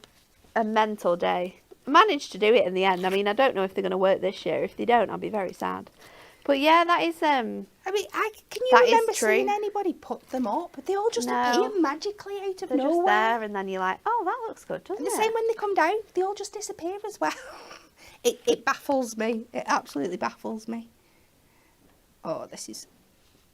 mental day. I managed to do it in the end. I mean, I don't know if they're going to work this year. If they don't, I'll be very sad. But yeah, that is I mean, can you that remember is true. seeing anybody put them up? They all just appear magically out of They're nowhere. just there, and then you're like, oh, that looks good, doesn't And it? the same when they come down, they all just disappear as well. It baffles me. It absolutely baffles me. Oh, this is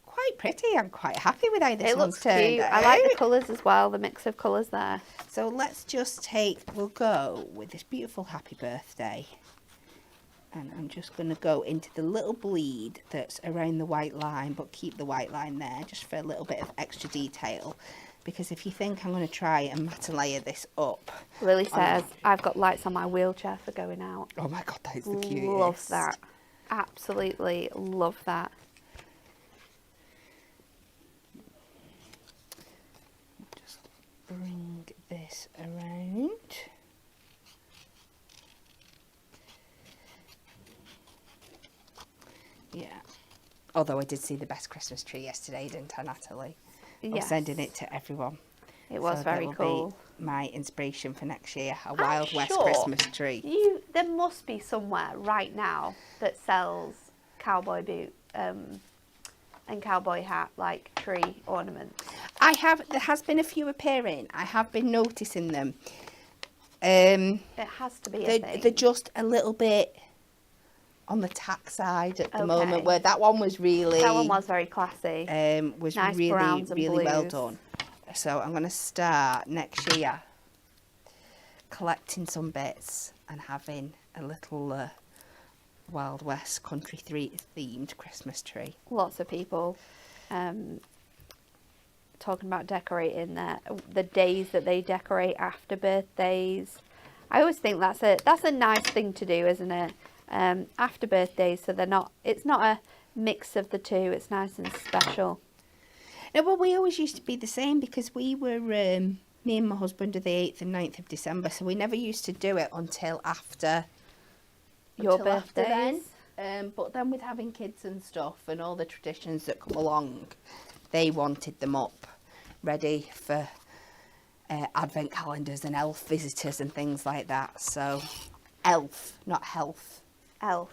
quite pretty. I'm quite happy with how this It one's looks turned cute. out. I like the colours as well, the mix of colours there. So let's just we'll go with this beautiful happy birthday. And I'm just going to go into the little bleed that's around the white line, but keep the white line there just for a little bit of extra detail. Because if you think I'm going to try and matte layer this up. Lily says, I've got lights on my wheelchair for going out. Oh my God, that is the cutest. Love that. Absolutely love that. Just bring this around. Yeah. Although I did see the best Christmas tree yesterday, didn't I, Natalie? Yes. I'm sending it to everyone. It was So very that will cool. be my inspiration for next year, a Wild West sure Christmas tree. There must be somewhere right now that sells cowboy boot and cowboy hat, like tree ornaments. There has been a few appearing. I have been noticing them. It has to be a thing. They're just a little bit on the tack side at the moment, Okay. where that one was very classy. was Nice really browns and really well blues. done. So I'm going to start next year collecting some bits and having a little Wild West country themed Christmas tree. Lots of people talking about decorating the days that they decorate after birthdays. I always think that's a nice thing to do, isn't it? After birthdays, so it's not a mix of the two. It's nice and special. No, well, we always used to be the same because we were me and my husband are the 8th and 9th of December, so we never used to do it until after Your until after birthdays. then. But then with having kids and stuff and all the traditions that come along, they wanted them up ready for advent calendars and elf visitors and things like that. So elf, not health. Elf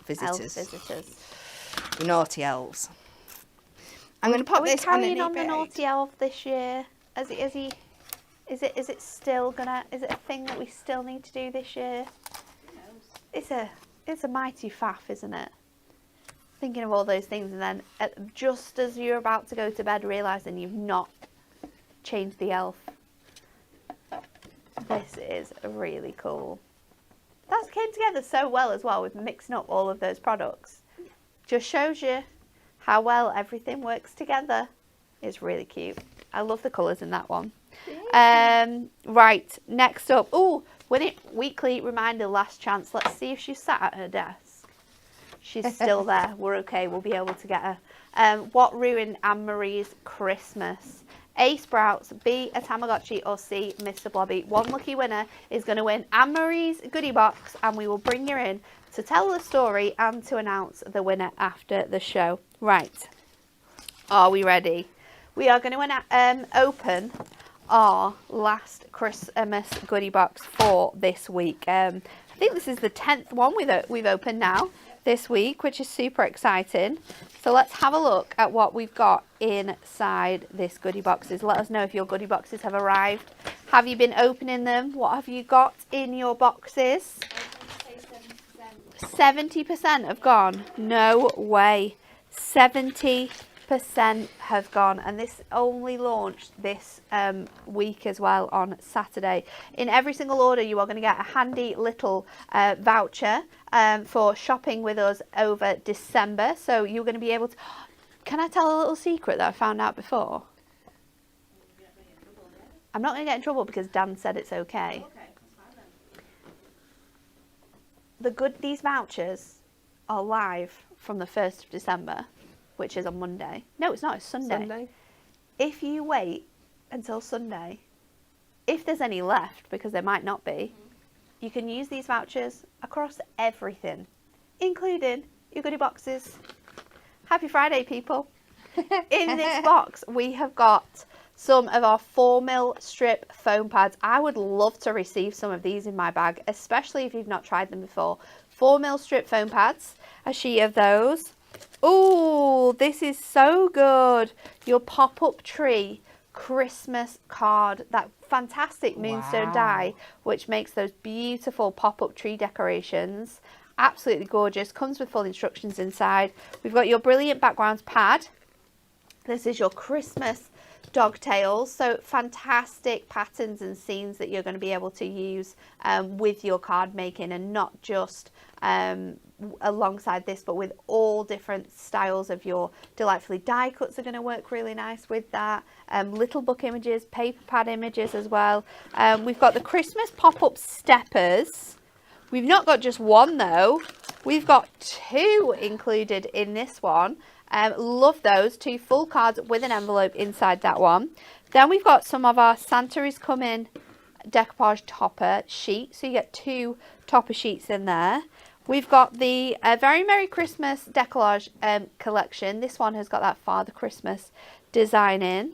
Visitors. visitors. The naughty elves. I'm going to pop this Are we carrying on on the naughty elf this year? Is it still gonna? Is it a thing that we still need to do this year? It's a mighty faff, isn't it? Thinking of all those things, and then just as you're about to go to bed, realising you've not changed the elf. This is really cool. just came together so well as well with mixing up all of those products. Just shows you how well everything works together. It's really cute. I love the colours in that one. Right, next up. Oh, Win It Weekly reminder, last chance. Let's see if she's sat at her desk. She's still there. We're okay. We'll be able to get her. What ruined Anne-Marie's Christmas? A, Sprouts, B, a Tamagotchi, or C, Mr. Blobby. One lucky winner is going to win Anne-Marie's goodie box, and we will bring you in to tell the story and to announce the winner after the show. Right. Are we ready? We are going to open our last Christmas goodie box for this week. I think this is the 10th one we've opened now this week, which is super exciting. So let's have a look at what we've got inside this goodie boxes. Let us know if your goodie boxes have arrived. Have you been opening them? What have you got in your boxes? 70% have gone. No way. 70% have gone, and this only launched this week as well on Saturday. In every single order you are going to get a handy little voucher for shopping with us over December, so you're going to be able to... Can I tell a little secret that I found out before? I'm not going to get in trouble because Dan said it's okay. These vouchers are live from the 1st of December, which is on Monday. No, it's not. It's Sunday. If you wait until Sunday, if there's any left, because there might not be, you can use these vouchers across everything, including your goodie boxes. Happy Friday, people. In this box, we have got some of our 4mm strip foam pads. I would love to receive some of these in my bag, especially if you've not tried them before. 4mm strip foam pads, a sheet of those. Oh, this is so good. Your pop-up tree Christmas card, that fantastic moonstone die, which makes those beautiful pop-up tree decorations. Absolutely gorgeous. Comes with full instructions inside. We've got your brilliant backgrounds pad. This is your Christmas dogtails, so fantastic patterns and scenes that you're going to be able to use with your card making, and not just alongside this, but with all different styles of your delightfully die cuts are going to work really nice with that. Little book images, paper pad images as well. We've got the Christmas pop-up steppers. We've not got just one though, we've got 2 included in this one. Love those 2 full cards with an envelope inside that one. Then we've got some of our Santa is Coming decoupage topper sheets, so you get 2 topper sheets in there. We've got the Very Merry Christmas decollage collection. This one has got that Father Christmas design in.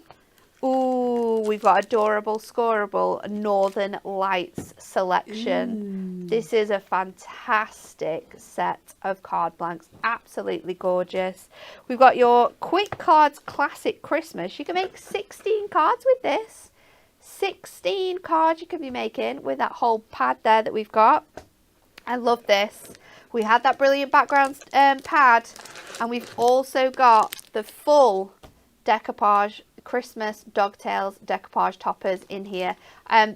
Ooh, we've got adorable, scoreable Northern Lights selection. This is a fantastic set of card blanks. Absolutely gorgeous. We've got your Quick Cards Classic Christmas. You can make 16 cards with this. 16 cards you can be making with that whole pad there that we've got. I love this. We had that brilliant background pad, and we've also got the full decoupage Christmas dogtails decoupage toppers in here.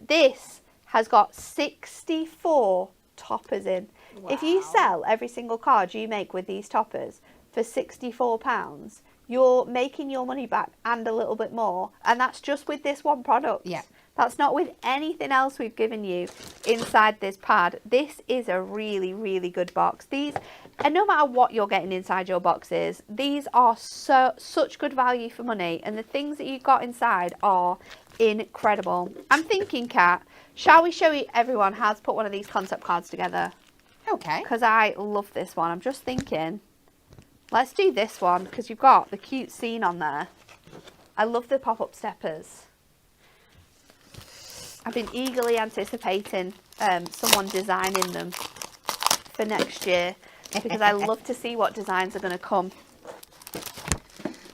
This has got 64 toppers in. Wow. If you sell every single card you make with these toppers for £64, you're making your money back and a little bit more, and that's just with this one product. Yeah. That's not with anything else we've given you inside this pad. This is a really, really good box. These, and no matter what you're getting inside your boxes, these are such good value for money, and the things that you've got inside are incredible. I'm thinking, Kat, shall we show everyone how to put one of these concept cards together? Okay. Because I love this one. I'm just thinking, let's do this one, because you've got the cute scene on there. I love the pop-up steppers. I've been eagerly anticipating someone designing them for next year, because I love to see what designs are going to come.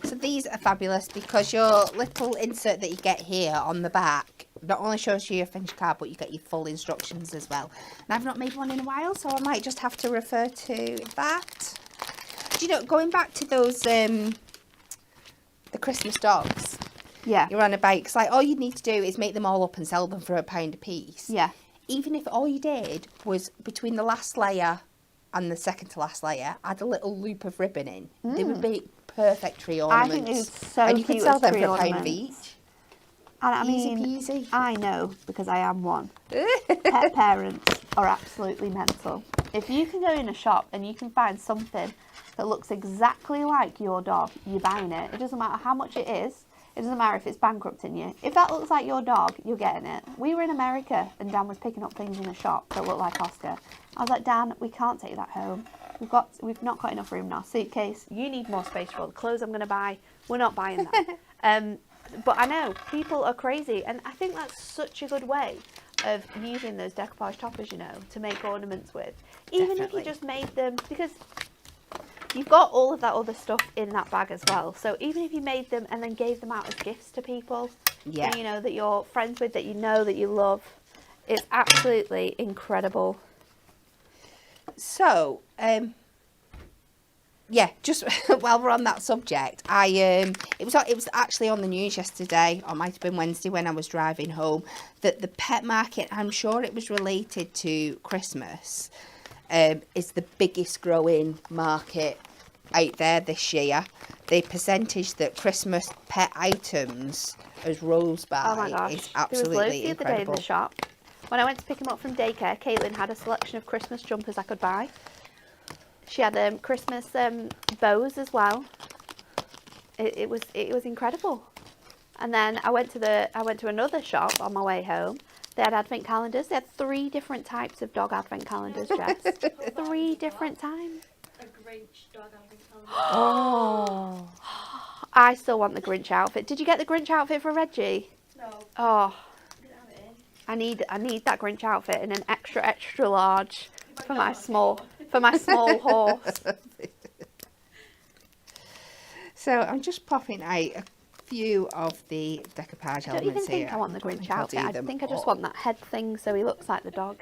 So these are fabulous, because your little insert that you get here on the back not only shows you your finished card, but you get your full instructions as well. And I've not made one in a while, so I might just have to refer to that. Do you know, going back to those the Christmas dogs. Yeah. You're on a bike. It's like all you need to do is make them all up and sell them for £1 a piece. Yeah. even if all you did was between the last layer and the second to last layer, add a little loop of ribbon in. They would be perfect tree ornaments. I think they would so and you cute could sell as them tree for £1 ornaments. each. And I Easy mean, peasy. I know because I am one. Pet parents are absolutely mental. If you can go in a shop and you can find something that looks exactly like your dog, you're buying it. It doesn't matter how much it is. It doesn't matter if it's bankrupting you. If that looks like your dog, you're getting it. We were in America and Dan was picking up things in a shop that looked like Oscar. I was like, Dan, we can't take that home. We've not got enough room in our suitcase. You need more space for all the clothes I'm going to buy. We're not buying that. But I know people are crazy, and I think that's such a good way of using those decoupage toppers, you know, to make ornaments with. Even if you just made them, because you've got all of that other stuff in that bag as well. So even if you made them and then gave them out as gifts to people, that, you know, that you're friends with, that you know, that you love, it's absolutely incredible. So, yeah, just while we're on that subject, it was actually on the news yesterday, or it might have been Wednesday when I was driving home, that the pet market, I'm sure it was related to Christmas, is the biggest growing market out there this year. The percentage that Christmas pet items has rose by Oh my gosh, is absolutely there was loads the other day in incredible. the shop. When I went to pick him up from daycare, Caitlin had a selection of Christmas jumpers I could buy. She had Christmas bows as well. It was incredible. And then I went to another shop on my way home. They had advent calendars. They had 3 different types of dog advent calendars, Jess. 3 different times. A Grinch dog advent calendar. Oh, I still want the Grinch outfit. Did you get the Grinch outfit for Reggie? No. Oh, Didn't have it in. I need that Grinch outfit in an extra large for my small horse. So I'm just popping out a few of the decoupage elements here. I don't even think I want the Grinch outfit. I think I just want that head thing so he looks like the dog.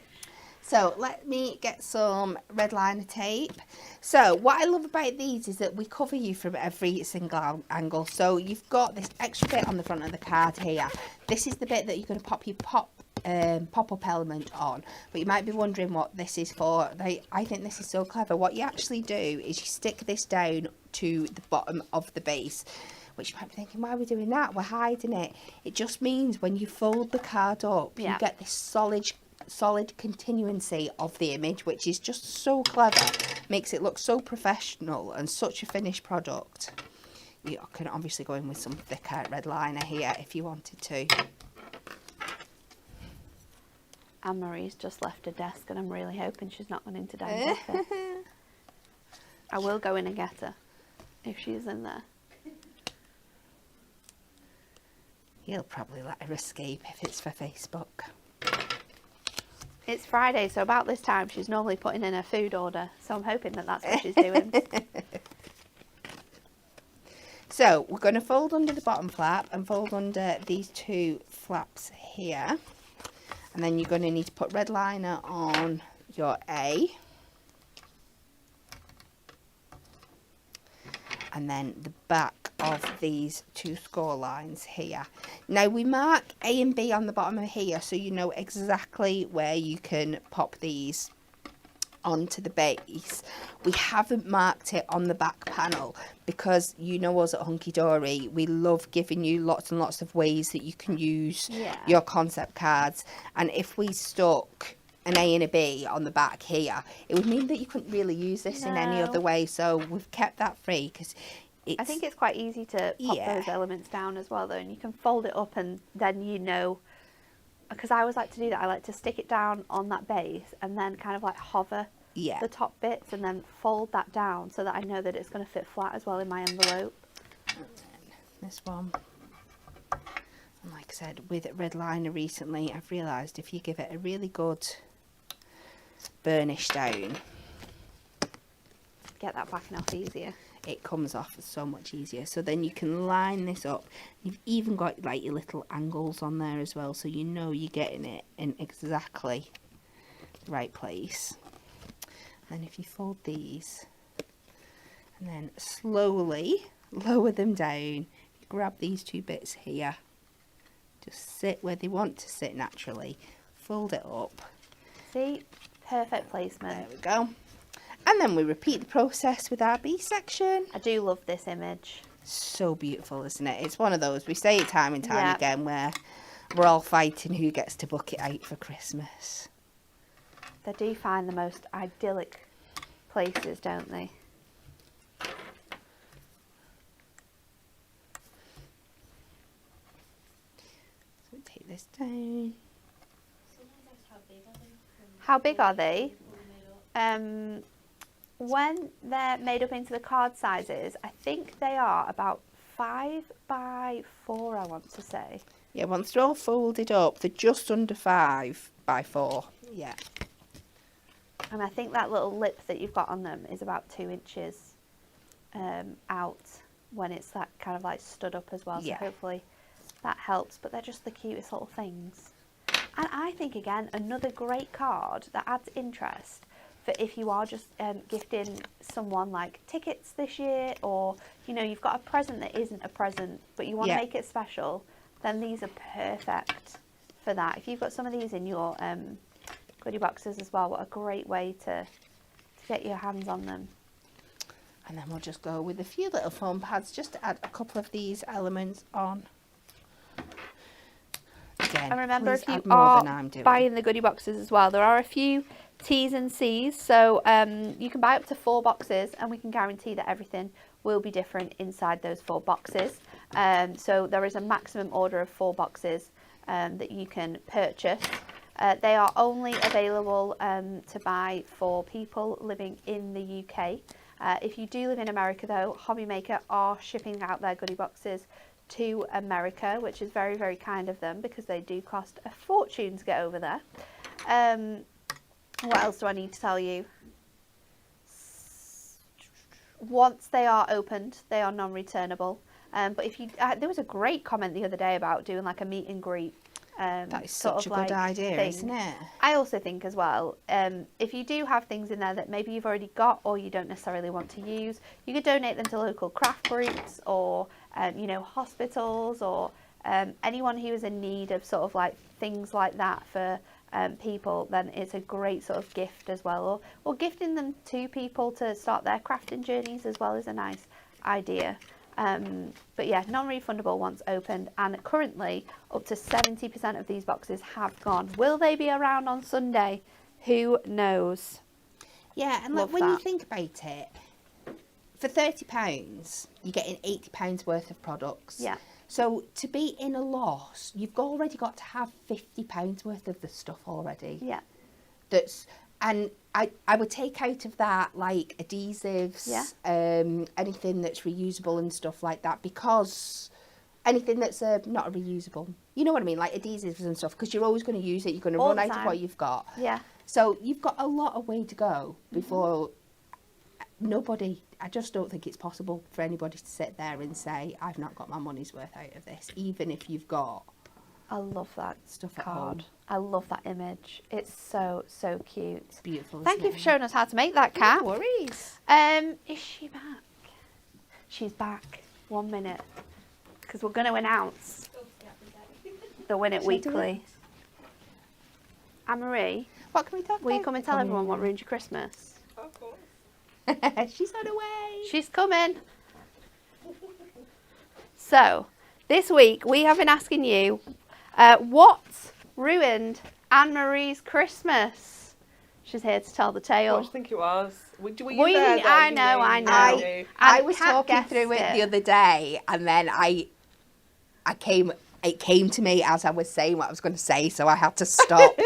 So let me get some red liner tape. So what I love about these is that we cover you from every single angle. So you've got this extra bit on the front of the card here. This is the bit that you're going to pop your pop-up element on, but you might be wondering what this is for. I think this is so clever. What you actually do is you stick this down to the bottom of the base, which you might be thinking, why are we doing that? We're hiding it. It just means when you fold the card up, you get this solid continuancy of the image, which is just so clever. Makes it look so professional and such a finished product. You can obviously go in with some thicker red liner here if you wanted to. Anne-Marie's just left her desk and I'm really hoping she's not gone into Dan's office. I will go in and get her if she's in there. He'll probably let her escape if it's for Facebook. It's Friday, so about this time she's normally putting in her food order, so I'm hoping that that's what she's doing. So we're going to fold under the bottom flap and fold under these 2 flaps here. And then you're going to need to put red liner on your A. And then the back of these 2 score lines here. Now we mark A and B on the bottom of here so you know exactly where you can pop these onto the base. We haven't marked it on the back panel because you know us at Hunky Dory, we love giving you lots and lots of ways that you can use your concept cards, and if we stuck an A and a B on the back here, it would mean that you couldn't really use this in any other way, so we've kept that free because I think it's quite easy to pop those elements down as well though, and you can fold it up and then you know, because I always like to do that, I like to stick it down on that base and then kind of like hover the top bits and then fold that down so that I know that it's going to fit flat as well in my envelope. And then this one, and like I said, with red liner recently, I've realised if you give it a really good burnish down, get that backing off easier. It comes off so much easier. So then you can line this up. You've even got like your little angles on there as well, so you know you're getting it in exactly the right place. And if you fold these and then slowly lower them down, you grab these 2 bits here, just sit where they want to sit naturally, fold it up. See? Perfect There placement. we go. And then we repeat the process with our B section. I do love this image. So beautiful, isn't it? It's one of those, we say it time and time Yeah. again, where we're all fighting who gets to book it out for Christmas. They do find the most idyllic places, don't they? So we take this down. How big are they? When they're made up into the card sizes, I think they are about 5 by 4, I want to say. Yeah, once they're all folded up, they're just under 5 by 4. Yeah. And I think that little lip that you've got on them is about 2 inches out when it's that kind of like stood up as well. Yeah. So hopefully that helps. But they're just the cutest little things. And I think, again, another great card that adds interest for if you are just gifting someone like tickets this year, or, you know, you've got a present that isn't a present, but you want to Yeah. make it special, then these are perfect for that. If you've got some of these in your goodie boxes as well, what a great way to get your hands on them. And then we'll just go with a few little foam pads just to add a couple of these elements on. Again, And remember, please if you add more are than I'm doing. buying the goodie boxes as well, there are a few T's and C's. So you can buy up to 4 boxes, and we can guarantee that everything will be different inside those 4 boxes. So there is a maximum order of 4 boxes that you can purchase. They are only available to buy for people living in the UK. If you do live in America, though, Hobby Maker are shipping out their goodie boxes to America, which is very, very kind of them, because they do cost a fortune to get over there. What else do I need to tell you? Once they are opened, they are non-returnable. But if you, there was a great comment the other day about doing like a meet and greet. That is sort such a of good like idea, thing. isn't it? I also think as well, if you do have things in there that maybe you've already got or you don't necessarily want to use, you could donate them to local craft groups or, you know, hospitals, or anyone who is in need of sort of like things like that for people. Then it's a great sort of gift as well, or gifting them to people to start their crafting journeys as well is a nice idea. But yeah, non-refundable once opened, and currently up to 70% of these boxes have gone. Will they be around on Sunday? Who knows? Yeah, and Love like, when you that. think about it, for £30, you're getting £80 worth of products. Yeah. So to be in a loss, you've already got to have £50 worth of the stuff already. Yeah. That's, and I would take out of that like adhesives, anything that's reusable and stuff like that, because anything that's not a reusable, you know what I mean, like adhesives and stuff, because you're always going to use it, you're going to All run the out of time. what you've got. Yeah. So you've got a lot of way to go before nobody, I just don't think it's possible for anybody to sit there and say, I've not got my money's worth out of this, even if you've got I love that stuff at card. home. I love that image. It's so, so cute. It's beautiful. Thank isn't you it? for showing us how to make that, Cat. No worries. Is she back? She's back. 1 minute. Because we're going to announce the Win It Shall I do Weekly. Anne-Marie, What can we talk will you about? come and tell everyone what ruined your Christmas? Of course. She's on her way. She's coming. So, this week we have been asking you what ruined Anne-Marie's Christmas. She's here to tell the What tale. do you think it was? Were you Well, there then? I You know, knew, I you know. knew. I And was Kat talking through guessed it the other day, and then it came to me as I was saying what I was going to say, so I had to stop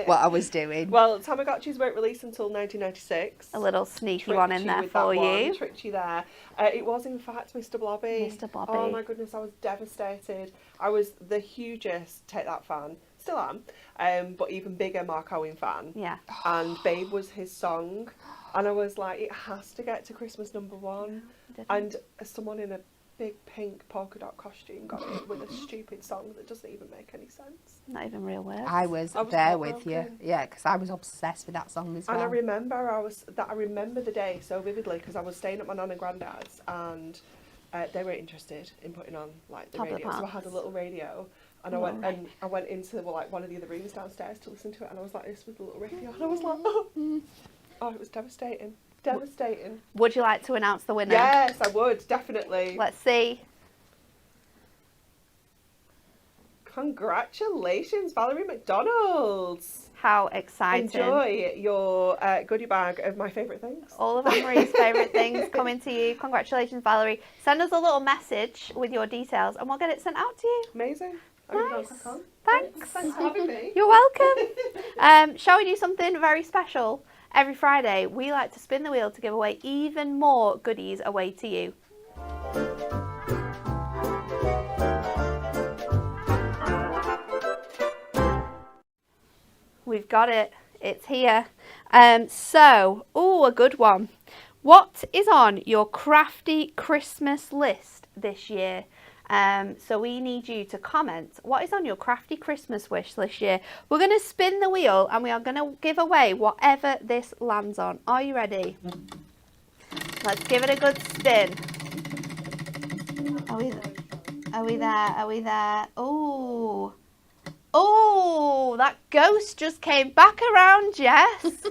what I was doing. Well, Tamagotchis weren't released until 1996. A little sneaky Tricked one in you there with for that one, you. tricked you there. It was in fact Mr. Blobby. Mr. Blobby. Oh my goodness, I was devastated. I was the hugest Take That fan, still am, but even bigger Mark Owen fan. Yeah. And Babe was his song, and I was like, it has to get to Christmas #1. Didn't. And someone in a big pink polka dot costume got it with a stupid song that doesn't even make any sense. Not even real words. I was I was there with you, heartbroken. yeah, because I was obsessed with that song as well. And I remember the day so vividly because I was staying at my nan and granddad's, and they were interested in putting on like the Top of the radio. So I had a pops. little radio, And I went into one of the other rooms downstairs to listen to it, and I was like this with the little radio, and I was like, oh, it was devastating. Devastating. Would you like to announce the winner? Yes, I would, definitely. Let's see. Congratulations, Valerie McDonald's. How exciting. Enjoy your goodie bag of my favourite things. All of Anne-Marie's favourite things coming to you. Congratulations, Valerie. Send us a little message with your details and we'll get it sent out to you. Amazing. Nice. Thanks. Thanks for having me. You're welcome. Shall we do something very special? Every Friday, we like to spin the wheel to give away even more goodies away to you. We've got it. It's here. A good one. What is on your crafty Christmas list this year? So we need you to comment what is on your crafty Christmas wish this year. We're going to spin the wheel and we are going to give away whatever this lands on. Are you ready? Let's give it a good spin. Are we there? Oh, that ghost just came back around, Jess.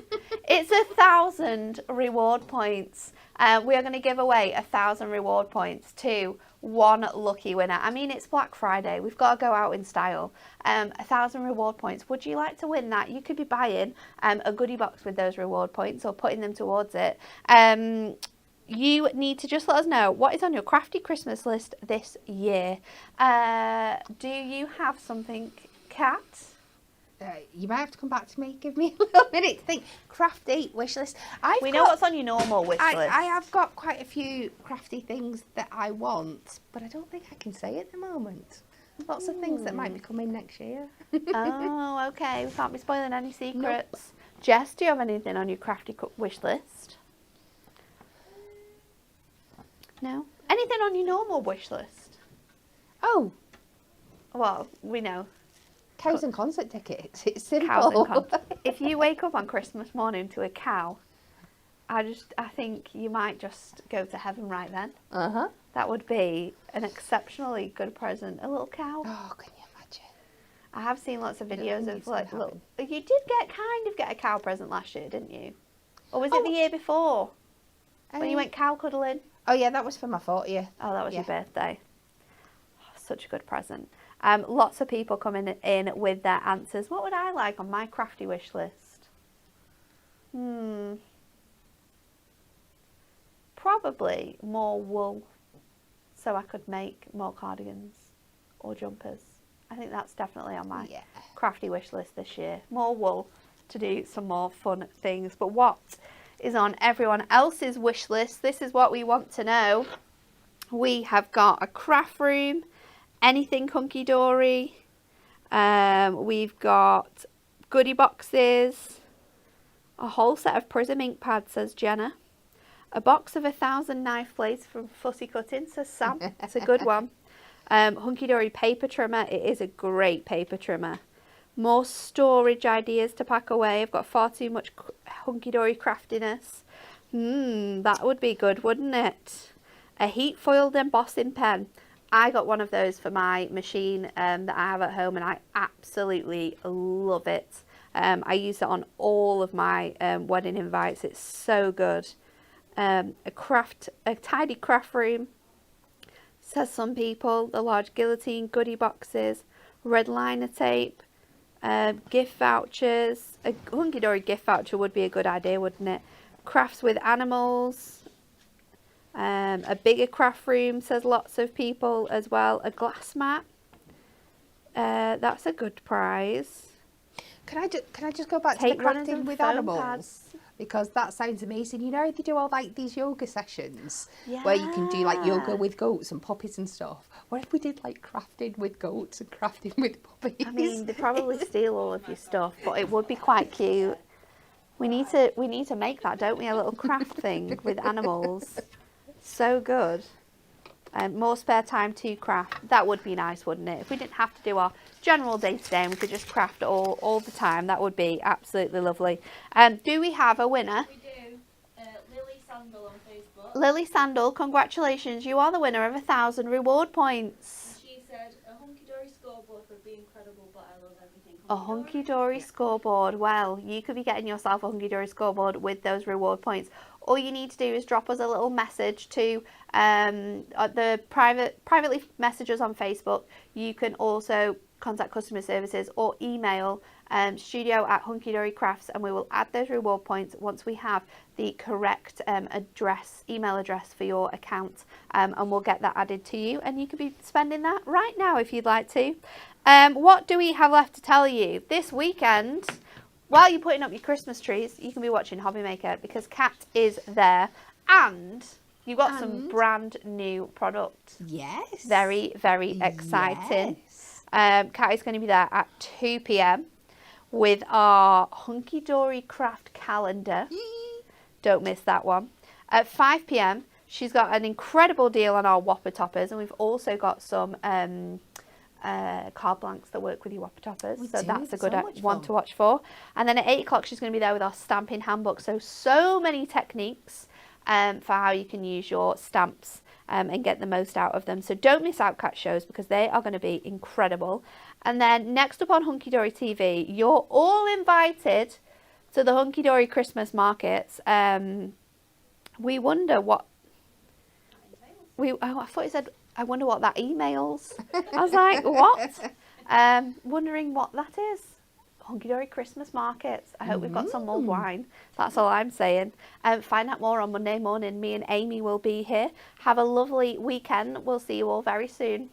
It's 1,000 reward points. We are going to give away 1,000 reward points to one lucky winner. I mean, it's Black Friday. We've got to go out in style. 1,000 reward points. Would you like to win that? You could be buying a goodie box with those reward points or putting them towards it. You need to just let us know what is on your crafty Christmas list this year. Do you have something, Kat? You might have to come back to me. Give me a little minute to think. Crafty wish list. We know what's on your normal wish list. I have got quite a few crafty things that I want, but I don't think I can say at the moment. Lots of things that might be coming next year. Oh, okay. We can't be spoiling any secrets. Nope. Jess, do you have anything on your crafty wish list? No? Anything on your normal wish list? Oh. Well, we know. Cows and concert tickets. It's simple. If you wake up on Christmas morning to a cow, I think you might just go to heaven right then. Uh-huh. That would be an exceptionally good present. A little cow. Oh, can you imagine? I have seen lots of videos of little. You did get a cow present last year, didn't you? Or was it the year before? When you went cow cuddling? Oh yeah, that was for my 40th. Oh, that was your birthday. Oh, such a good present. Lots of people coming in with their answers. What would I like on my crafty wish list? Probably more wool so I could make more cardigans or jumpers. I think that's definitely on my crafty wish list this year. More wool to do some more fun things. But what is on everyone else's wish list? This is what we want to know. We have got a craft room. Anything hunky-dory. We've got goodie boxes. A whole set of Prism ink pads, says Jenna. A box of 1,000 knife blades from Fussy Cutting, says Sam. It's a good one. Hunky-dory paper trimmer. It is a great paper trimmer. More storage ideas to pack away. I've got far too much hunky-dory craftiness. That would be good, wouldn't it? A heat foiled embossing pen. I got one of those for my machine that I have at home and I absolutely love it. I use it on all of my wedding invites. It's so good. A tidy craft room, says some people. The large guillotine, goodie boxes, red liner tape, gift vouchers. A hunky-dory gift voucher would be a good idea, wouldn't it? Crafts with animals. A bigger craft room, says lots of people as well. A glass mat. That's a good prize. Can I just go back to the crafting with animals? Pads. Because that sounds amazing. You know, they do all like these yoga sessions where you can do like yoga with goats and puppies and stuff. What if we did like crafting with goats and crafting with puppies? I mean, they probably steal all of your stuff, but it would be quite cute. We need to make that, don't we? A little craft thing with animals. So good. More spare time to craft. That would be nice, wouldn't it? If we didn't have to do our general day-to-day and we could just craft all the time, that would be absolutely lovely. Do we have a winner? We do. Lily Sandal on Facebook. Lily Sandal, congratulations. You are the winner of 1,000 reward points. And she said, a hunky-dory scoreboard for being A hunky-dory scoreboard. Well, you could be getting yourself a hunky-dory scoreboard with those reward points. All you need to do is drop us a little message to privately message us on Facebook. You can also contact customer services or email studio@hunkydorycrafts, and we will add those reward points once we have the correct email address for your account, and we'll get that added to you, and you could be spending that right now if you'd like to. What do we have left to tell you? This weekend, while you're putting up your Christmas trees, you can be watching Hobby Maker because Kat is there, and you've got some brand new products. Yes. Very, very exciting. Yes. Kat is going to be there at 2 p.m. with our Hunky Dory Craft calendar. Don't miss that one. At 5 p.m, she's got an incredible deal on our Whopper toppers, and we've also got some card blanks that work with your Whopper toppers. So that's a good one to watch for. And then at 8 o'clock, she's going to be there with our stamping handbook. So many techniques for how you can use your stamps and get the most out of them. So don't miss out Cat shows because they are going to be incredible. And then next up on Hunky Dory TV, you're all invited to the Hunky Dory Christmas markets. We wonder what... I thought you said... I wonder what that emails. I was like, what? Wondering what that is. Hunky Dory Christmas markets. I hope we've got some mulled wine. That's all I'm saying. Find out more on Monday morning. Me and Amy will be here. Have a lovely weekend. We'll see you all very soon.